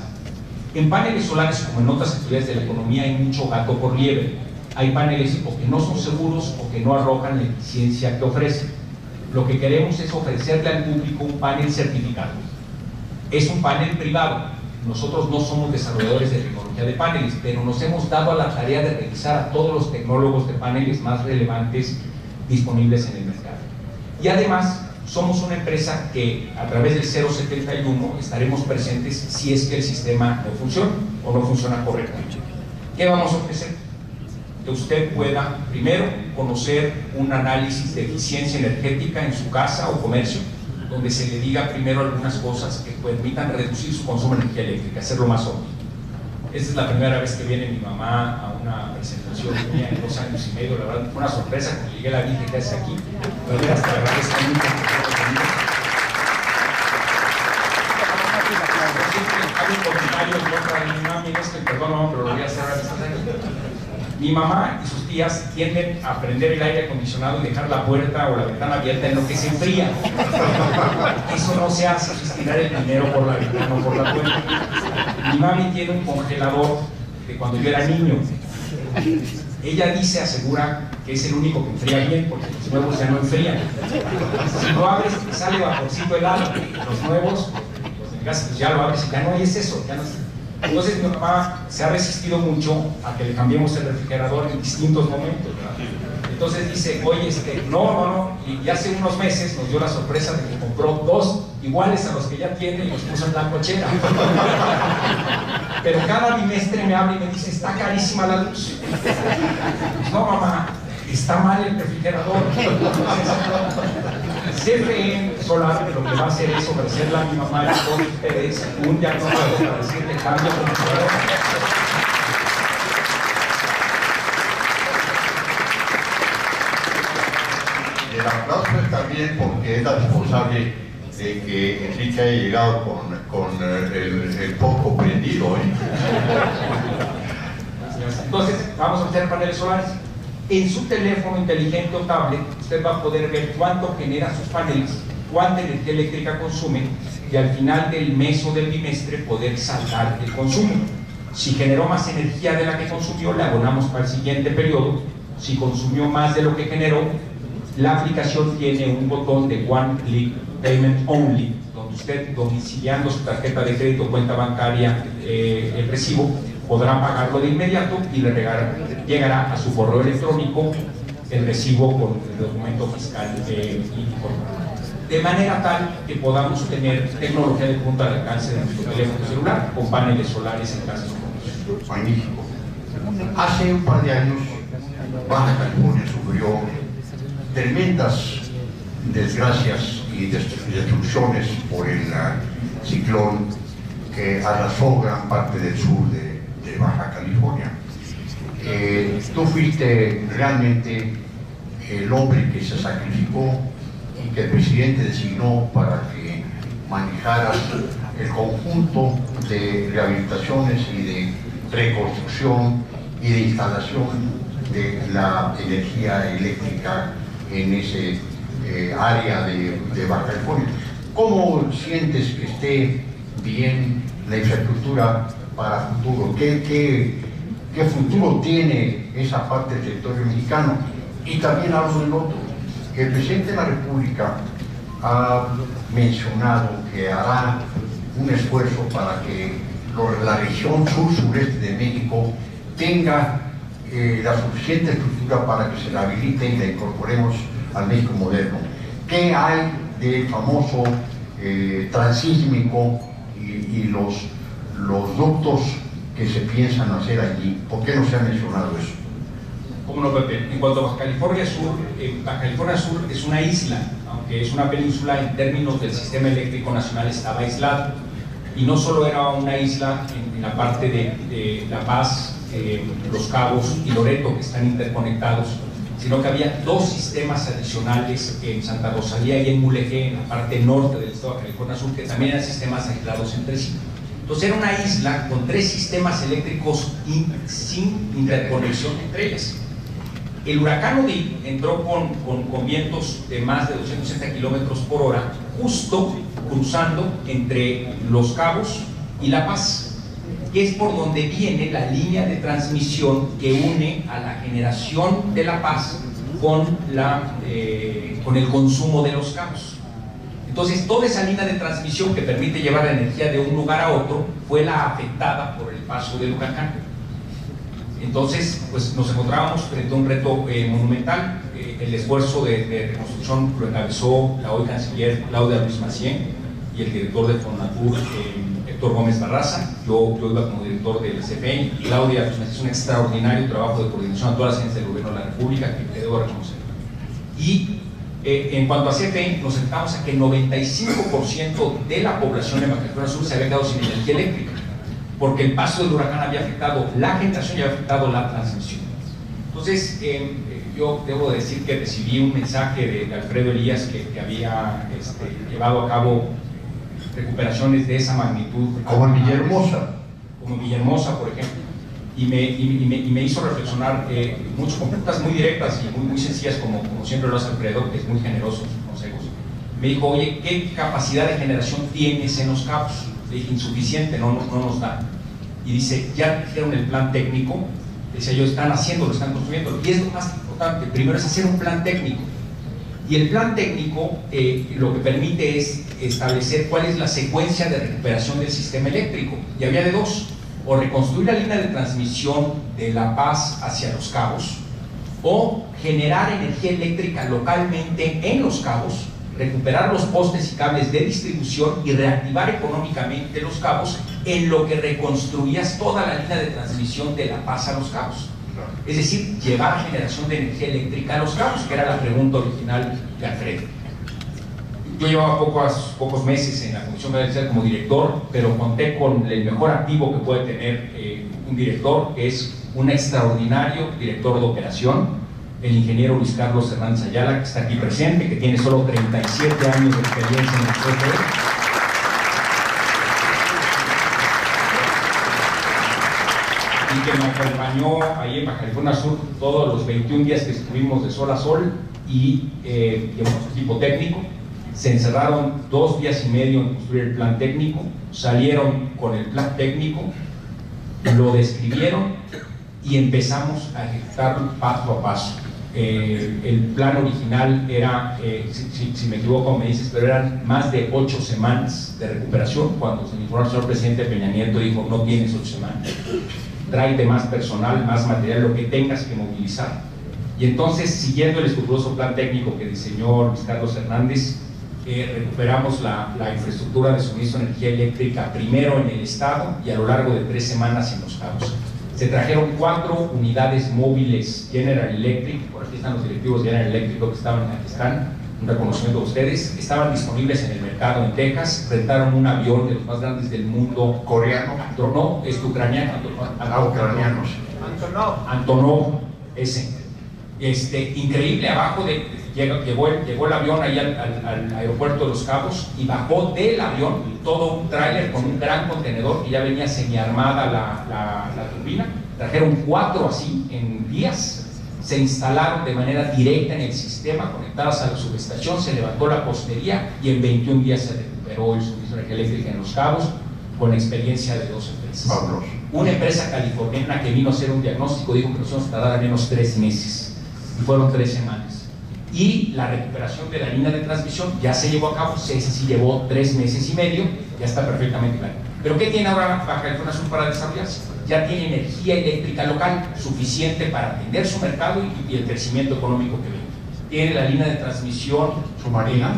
En paneles solares, como en otras actividades de la economía, hay mucho gato por liebre. Hay paneles o que no son seguros o que no arrojan la eficiencia que ofrecen. Lo que queremos es ofrecerle al público un panel certificado. Es un panel privado. Nosotros no somos desarrolladores de tecnología de paneles, pero nos hemos dado a la tarea de revisar a todos los tecnólogos de paneles más relevantes disponibles en el mercado. Y además, somos una empresa que a través del 071 estaremos presentes si es que el sistema no funciona o no funciona correctamente. ¿Qué vamos a ofrecer? Que usted pueda, primero, conocer un análisis de eficiencia energética en su casa o comercio, donde se le diga primero algunas cosas que permitan reducir su consumo de energía eléctrica, hacerlo más óptimo. Esta es la primera vez que viene mi mamá a una presentación que tenía en 2 años y medio, la verdad fue una sorpresa, cuando llegué la dije, ¿qué hace aquí? Pero mira, hasta agradezco mucho hay un comentario en contra de mi mamá, perdón, no, pero lo voy a hacer ahora. Mi mamá y sus tías tienden a prender el aire acondicionado y dejar la puerta o la ventana abierta en lo que se enfría. Eso no se hace, es tirar el dinero por la ventana o por la puerta. Mi mami tiene un congelador de cuando yo era niño. Ella dice, asegura que es el único que enfría bien, porque los nuevos ya no enfrían. Si lo abres, sale vaporcito helado. Los nuevos, los de mi casa, pues ya lo abres y ya no es eso, ya no es. Entonces mi mamá se ha resistido mucho a que le cambiemos el refrigerador en distintos momentos, ¿verdad? Entonces dice, oye, no, y hace unos meses nos dio la sorpresa de que compró 2 iguales a los que ya tiene y los puso en la cochera. Pero cada bimestre me habla y me dice, está carísima la luz. Pues no, mamá, está mal el refrigerador. CFE Solar lo que va a hacer es ofrecerle a mi mamá y a todos ustedes un diagnóstico para decirle cambio de refrigerador. El aplauso es también porque es la responsable de que Enrique haya llegado con el poco prendido. Entonces, vamos a hacer paneles solares. En su teléfono inteligente o tablet, usted va a poder ver cuánto genera sus paneles, cuánta energía eléctrica consumen y al final del mes o del bimestre poder saldar el consumo. Si generó más energía de la que consumió, le abonamos para el siguiente periodo. Si consumió más de lo que generó, la aplicación tiene un botón de One Click Payment Only, donde usted, domiciliando su tarjeta de crédito o cuenta bancaria, el recibo, podrá pagarlo de inmediato y le llegará a su correo electrónico el recibo con el documento fiscal de manera tal que podamos tener tecnología de punta de alcance de nuestro teléfono celular con paneles solares en casa. Magnífico. Hace un par de años Baja California sufrió tremendas desgracias y destrucciones por el ciclón que arrasó gran parte del sur de Baja California. Tú fuiste realmente el hombre que se sacrificó y que el presidente designó para que manejaras el conjunto de rehabilitaciones y de reconstrucción y de instalación de la energía eléctrica en ese área de Baja California. ¿Cómo sientes que esté bien la infraestructura para futuro? ¿Qué qué futuro tiene esa parte del territorio mexicano. Y también hablo del otro, que el presidente de la República ha mencionado que hará un esfuerzo para que la región sur-sureste de México tenga la suficiente estructura para que se la habilite y la incorporemos al México moderno. ¿Qué hay del famoso transísmico y los ductos que se piensan hacer allí? ¿Por qué no se ha mencionado eso? ¿Cómo no, Pepe? En cuanto a Baja California Sur, Baja California Sur es una isla, aunque es una península, en términos del sistema eléctrico nacional estaba aislado. Y no solo era una isla en la parte de La Paz, Los Cabos y Loreto, que están interconectados, sino que había dos sistemas adicionales en Santa Rosalía y en Mulegé, en la parte norte del estado de California Sur, que también eran sistemas aislados entre sí. Entonces era una isla con tres sistemas eléctricos sin interconexión entre ellas. El huracán Odín entró con vientos de más de 260 kilómetros por hora, justo cruzando entre Los Cabos y La Paz, que es por donde viene la línea de transmisión que une a la generación de La Paz con el consumo de Los Cabos. Entonces, toda esa línea de transmisión que permite llevar la energía de un lugar a otro fue la afectada por el paso del huracán. Entonces, pues nos encontrábamos frente a un reto monumental. El esfuerzo de reconstrucción lo encabezó la hoy canciller Claudia Ruiz Massieu y el director de Fonatur, Héctor Gómez Barraza. Yo iba como director del CFE. Claudia Ruiz Massieu hizo un extraordinario trabajo de coordinación a todas las agencias del gobierno de la República, que debo reconocer. Y en cuanto a CFE, nos enfrentamos a que el 95% de la población de Baja California Sur se había quedado sin energía eléctrica, porque el paso del huracán había afectado la generación y había afectado la transmisión. Entonces, yo debo decir que recibí un mensaje de Alfredo Elías que había llevado a cabo recuperaciones de esa magnitud. Como en Villahermosa. Como en Villahermosa, por ejemplo. Y me hizo reflexionar mucho, con preguntas muy directas y muy sencillas, como siempre lo hace Alfredo, que es muy generoso en sus consejos. Me dijo, oye, ¿qué capacidad de generación tienes en Los Cabos? Le dije, insuficiente, no nos da. Y dice, ya dijeron el plan técnico. Decía yo, están haciéndolo, están construyendo. Y es lo más importante, primero es hacer un plan técnico. Y el plan técnico lo que permite es establecer cuál es la secuencia de recuperación del sistema eléctrico. Y había de dos: o reconstruir la línea de transmisión de La Paz hacia Los Cabos, o generar energía eléctrica localmente en Los Cabos, recuperar los postes y cables de distribución y reactivar económicamente Los Cabos, en lo que reconstruías toda la línea de transmisión de La Paz a Los Cabos. Es decir, llevar generación de energía eléctrica a Los Cabos, que era la pregunta original de Alfredo. Yo llevaba pocos meses en la Comisión Federal como director, pero conté con el mejor activo que puede tener un director, que es un extraordinario director de operación, el ingeniero Luis Carlos Hernández Ayala, que está aquí presente, que tiene solo 37 años de experiencia en el CFE. Y que me acompañó ahí en Baja California Sur todos los 21 días que estuvimos de sol a sol, y llevamos equipo técnico. Se encerraron 2 días y medio en construir el plan técnico, salieron con el plan técnico, lo describieron y empezamos a ejecutarlo paso a paso. El plan original era, si me equivoco me dices, pero eran más de 8 semanas de recuperación. Cuando se me informó el señor presidente Peña Nieto, dijo, no tienes 8 semanas, tráete más personal, más material, lo que tengas que movilizar. Y entonces, siguiendo el escrupuloso plan técnico que diseñó Luis Carlos Hernández, recuperamos la infraestructura de suministro de energía eléctrica, primero en el estado y a lo largo de 3 semanas en Los Cabos. Se trajeron 4 unidades móviles General Electric, por aquí están los directivos de General Electric que están, un reconocimiento de ustedes, estaban disponibles en el mercado en Texas. Rentaron un avión de los más grandes del mundo, coreano, no, es ucraniano, ucranianos, Antonov, ese. Increíble, abajo llegó el avión ahí al aeropuerto de Los Cabos y bajó del avión todo un tráiler con un gran contenedor que ya venía semiarmada la turbina. Trajeron 4 así en días, se instalaron de manera directa en el sistema, conectadas a la subestación, se levantó la postería y en 21 días se recuperó el suministro de energía eléctrica en Los Cabos, con la experiencia de 2 empresas. Fabuloso. Una empresa californiana que vino a hacer un diagnóstico dijo que nos íbamos a tardar al menos 3 meses, y fueron 3 semanas. Y la recuperación de la línea de transmisión ya se llevó a cabo, sí llevó 3 meses y medio, ya está perfectamente claro. ¿Pero qué tiene ahora Baja California Sur para desarrollarse? Ya tiene energía eléctrica local suficiente para atender su mercado y el crecimiento económico que viene. Tiene la línea de transmisión submarina,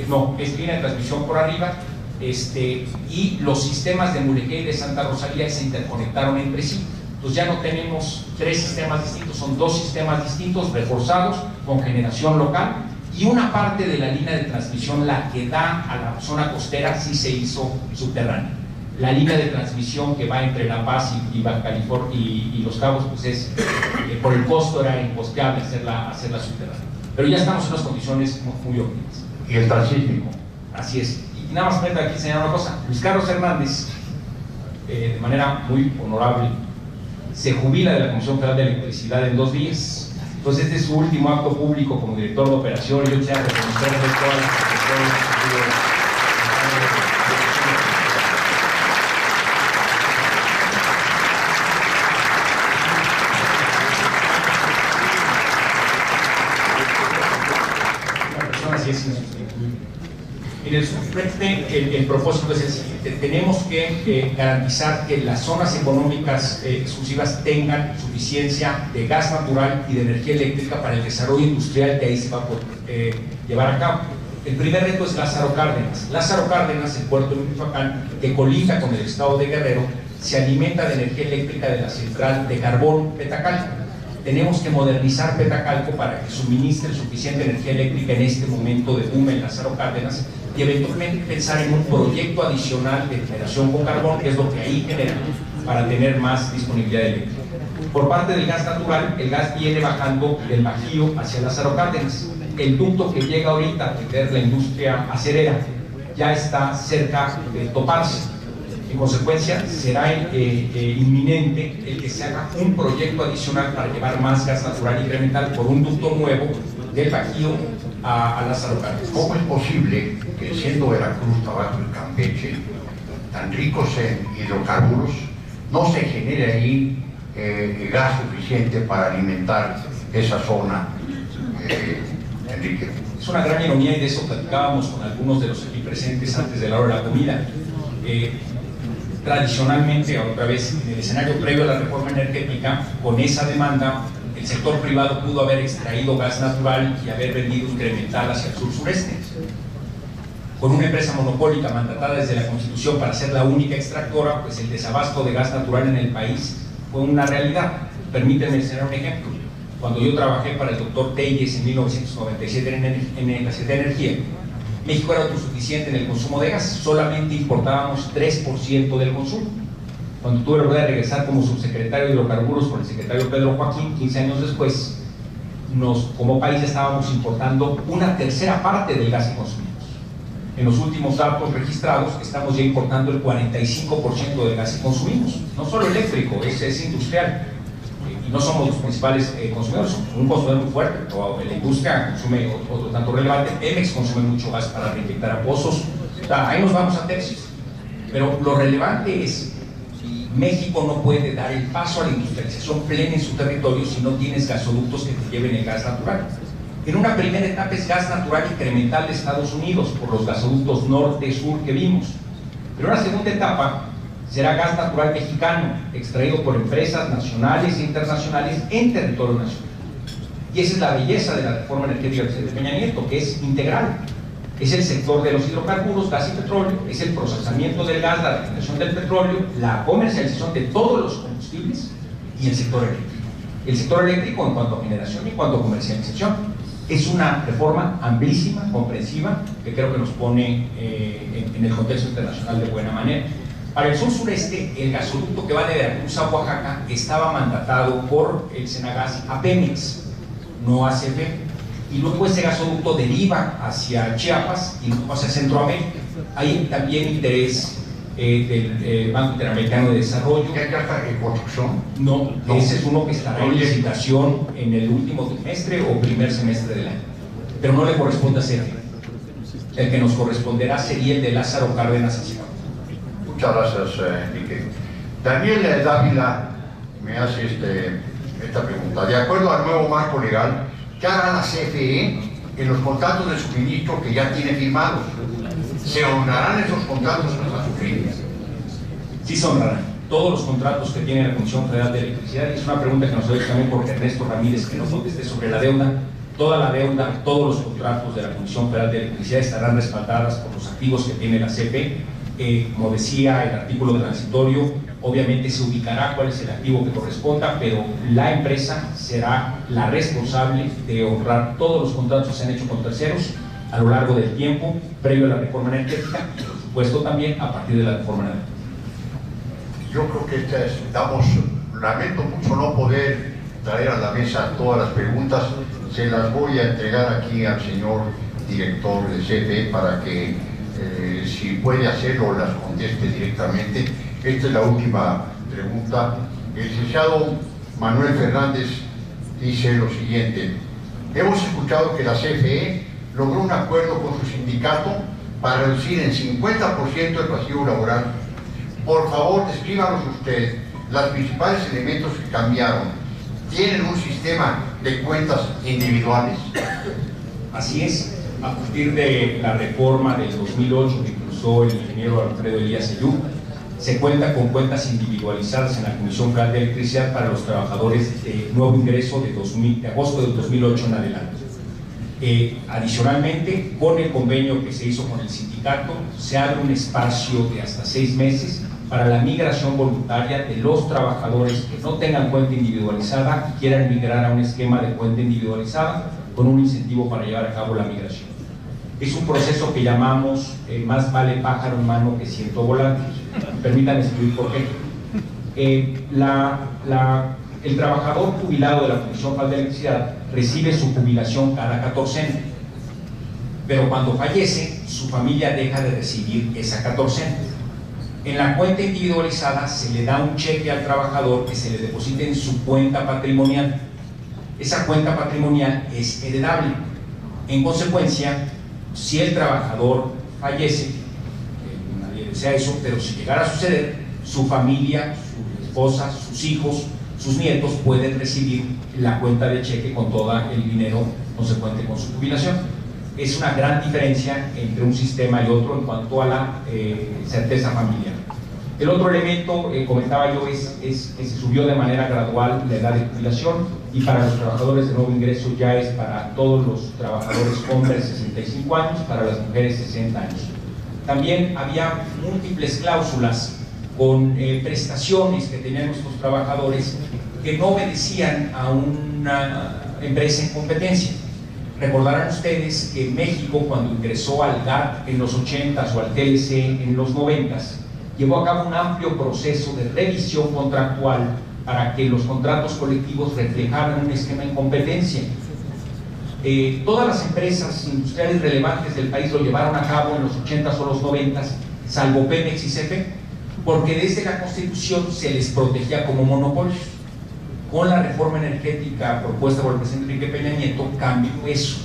no, es línea de transmisión por arriba, y los sistemas de Mulegé y de Santa Rosalía se interconectaron entre sí. Entonces ya no tenemos 3 sistemas distintos, son 2 sistemas distintos reforzados con generación local, y una parte de la línea de transmisión, la que da a la zona costera, sí se hizo subterránea. La línea de transmisión que va entre La Paz y Baja California y Los Cabos, pues es, por el costo era imposible hacerla subterránea. Pero ya estamos en unas condiciones muy óptimas. ¿Y el transísmico? Así es. Y nada más permítame aquí señalar una cosa. Luis Carlos Hernández, de manera muy honorable, se jubila de la Comisión Federal de Electricidad en 2 días. Entonces este es su último acto público como director de operación. Yo quisiera reconocerle todas las profesiones. Mire, el propósito es el siguiente: tenemos que garantizar que las zonas económicas exclusivas tengan suficiencia de gas natural y de energía eléctrica para el desarrollo industrial que ahí se va a poder llevar a cabo. El primer reto es Lázaro Cárdenas. Lázaro Cárdenas, el puerto de Michoacán, que colinda con el estado de Guerrero, se alimenta de energía eléctrica de la central de carbón Petacalco. Tenemos que modernizar Petacalco para que suministre suficiente energía eléctrica en este momento de boom en Lázaro Cárdenas, y eventualmente pensar en un proyecto adicional de generación con carbón, que es lo que ahí genera, para tener más disponibilidad eléctrica. Por parte del gas natural, el gas viene bajando del Bajío hacia Lázaro Cárdenas. El ducto que llega ahorita a atender la industria acerera ya está cerca de toparse. En consecuencia, será inminente el que se haga un proyecto adicional para llevar más gas natural incremental por un ducto nuevo del Bajío a Lázaro Cárdenas. ¿Cómo es posible que, siendo Veracruz, Tabasco y Campeche tan ricos en hidrocarburos, no se genere ahí gas suficiente para alimentar esa zona, Enrique? Es una gran ironía, y de eso platicábamos con algunos de los aquí presentes antes de la hora de la comida. Tradicionalmente, otra vez, en el escenario previo a la reforma energética, con esa demanda, el sector privado pudo haber extraído gas natural y haber vendido incremental hacia el sur-sureste. Con una empresa monopólica mandatada desde la Constitución para ser la única extractora, pues el desabasto de gas natural en el país fue una realidad. Permítanme mencionar un ejemplo. Cuando yo trabajé para el doctor Telles en 1997 en la Secretaría de Energía, México era autosuficiente en el consumo de gas, solamente importábamos 3% del consumo. Cuando tuve la oportunidad de regresar como subsecretario de hidrocarburos con el secretario Pedro Joaquín, 15 años después, como país estábamos importando una tercera parte del gas que consumimos. En los últimos datos registrados estamos ya importando el 45% del gas que consumimos, no solo eléctrico, es industrial. Y no somos los principales consumidores, somos un consumidor muy fuerte, pero la industria consume otro tanto relevante. Pemex consume mucho gas para reinyectar a pozos, o sea, ahí nos vamos a tercios. Pero lo relevante es: México no puede dar el paso a la industrialización plena en su territorio si no tienes gasoductos que te lleven el gas natural. En una primera etapa es gas natural incremental de Estados Unidos por los gasoductos norte-sur que vimos, pero en una segunda etapa será gas natural mexicano, extraído por empresas nacionales e internacionales en territorio nacional. Y esa es la belleza de la reforma energética del presidente Peña Nieto, que es integral. Es el sector de los hidrocarburos, gas y petróleo, es el procesamiento del gas, la refinación del petróleo, la comercialización de todos los combustibles y el sector eléctrico. El sector eléctrico en cuanto a generación y en cuanto a comercialización. Es una reforma amplísima, comprensiva, que creo que nos pone en el contexto internacional de buena manera. Para el sur-sureste, el gasoducto que va de Veracruz a Oaxaca estaba mandatado por el Senagas a Pemex, no a CFE. Y luego ese gasoducto deriva hacia Chiapas y luego hacia Centroamérica. Hay también interés del Banco Interamericano de Desarrollo. ¿Ya está en construcción? No, ese es uno que estará en licitación en el último trimestre o primer semestre del año. Pero no le corresponde a CFE. El que nos corresponderá sería el de Lázaro Cárdenas hacia. Muchas gracias, Enrique. Daniel Dávila me hace esta pregunta. De acuerdo al nuevo marco legal, ¿qué hará la CFE en los contratos de suministro que ya tiene firmados? ¿Se honrarán esos contratos hasta su fin? Sí se honrarán todos los contratos que tiene la Comisión Federal de Electricidad. Es una pregunta que nos dio también por Ernesto Ramírez, que nos conteste sobre la deuda. Toda la deuda, todos los contratos de la Comisión Federal de Electricidad estarán respaldadas por los activos que tiene la CFE. Como decía el artículo transitorio, obviamente se ubicará cuál es el activo que corresponda, pero la empresa será la responsable de honrar todos los contratos que se han hecho con terceros a lo largo del tiempo, previo a la reforma energética y, por supuesto, también a partir de la reforma energética. Yo creo que lamento mucho no poder traer a la mesa todas las preguntas. Se las voy a entregar aquí al señor director de CFE para que, si puede hacerlo, las conteste directamente. Esta es la última pregunta. El licenciado Manuel Fernández dice lo siguiente: hemos escuchado que la CFE logró un acuerdo con su sindicato para reducir en 50% el pasivo laboral. Por favor, descríbanos usted los principales elementos que cambiaron. ¿Tienen un sistema de cuentas individuales? Así es. A partir de la reforma del 2008 que impulsó el ingeniero Alfredo Elías Ayub, se cuenta con cuentas individualizadas en la Comisión Federal de Electricidad para los trabajadores de nuevo ingreso de agosto del 2008 en adelante. Adicionalmente, con el convenio que se hizo con el sindicato, se abre un espacio de hasta 6 meses para la migración voluntaria de los trabajadores que no tengan cuenta individualizada y quieran migrar a un esquema de cuenta individualizada con un incentivo para llevar a cabo la migración. Es un proceso que llamamos más vale pájaro en mano que ciento volante. Permítanme explicar por qué. El trabajador jubilado de la Comisión Federal de Electricidad recibe su jubilación cada 14ena, pero cuando fallece, su familia deja de recibir esa 14ena. En la cuenta individualizada se le da un cheque al trabajador que se le deposita en su cuenta patrimonial. Esa cuenta patrimonial es heredable. En consecuencia, si el trabajador fallece, nadie desea eso, pero si llegara a suceder, su familia, su esposa, sus hijos, sus nietos pueden recibir la cuenta de cheque con todo el dinero consecuente con su jubilación. Es una gran diferencia entre un sistema y otro en cuanto a la certeza familiar. El otro elemento, comentaba yo, es que se subió de manera gradual la edad de jubilación, y para los trabajadores de nuevo ingreso ya es para todos los trabajadores hombres 65 años, para las mujeres 60 años. También había múltiples cláusulas con prestaciones que tenían nuestros trabajadores que no obedecían a una empresa en competencia. Recordarán ustedes que México, cuando ingresó al GATT en los 80s o al TLC en los 90s, llevó a cabo un amplio proceso de revisión contractual para que los contratos colectivos reflejaran un esquema en competencia. Todas las empresas industriales relevantes del país lo llevaron a cabo en los 80s o los 90s, salvo Pemex y CFE, porque desde la Constitución se les protegía como monopolios. Con la reforma energética propuesta por el presidente Enrique Peña Nieto cambió eso,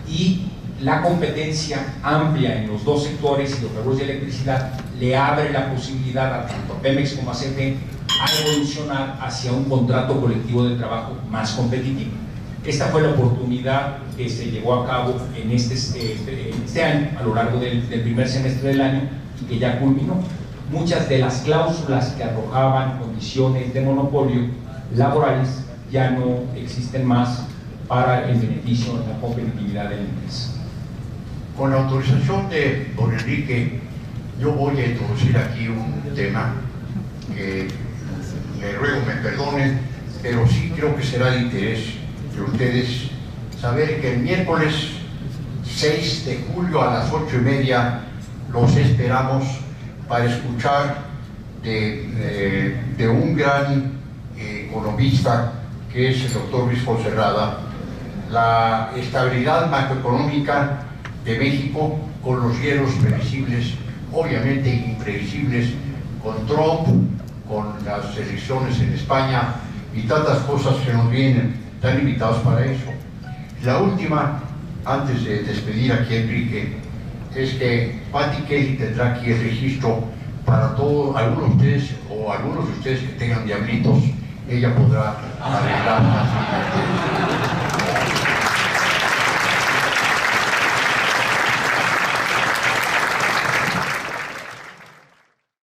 y la competencia amplia en los dos sectores, hidrocarburos y electricidad, le abre la posibilidad a tanto a Pemex como a CFE a evolucionar hacia un contrato colectivo de trabajo más competitivo. Esta fue la oportunidad que se llevó a cabo en este año, a lo largo del primer semestre del año, y que ya culminó. Muchas de las cláusulas que arrojaban condiciones de monopolio laborales ya no existen más para el beneficio de la competitividad de la empresa. Con la autorización de don Enrique, yo voy a introducir aquí un tema que le ruego me perdonen, pero sí creo que será de interés de ustedes saber que el miércoles 6 de julio a las 8:30 los esperamos para escuchar de un gran economista que es el doctor Luis Fonserrada, la estabilidad macroeconómica de México con los riesgos previsibles, obviamente imprevisibles, con Trump, con las elecciones en España y tantas cosas que nos vienen. Están invitados para eso. La última, antes de despedir aquí a Enrique, es que Patti Kelly tendrá aquí el registro para todos, algunos de ustedes o algunos de ustedes que tengan diablitos, ella podrá arreglar fácilmente.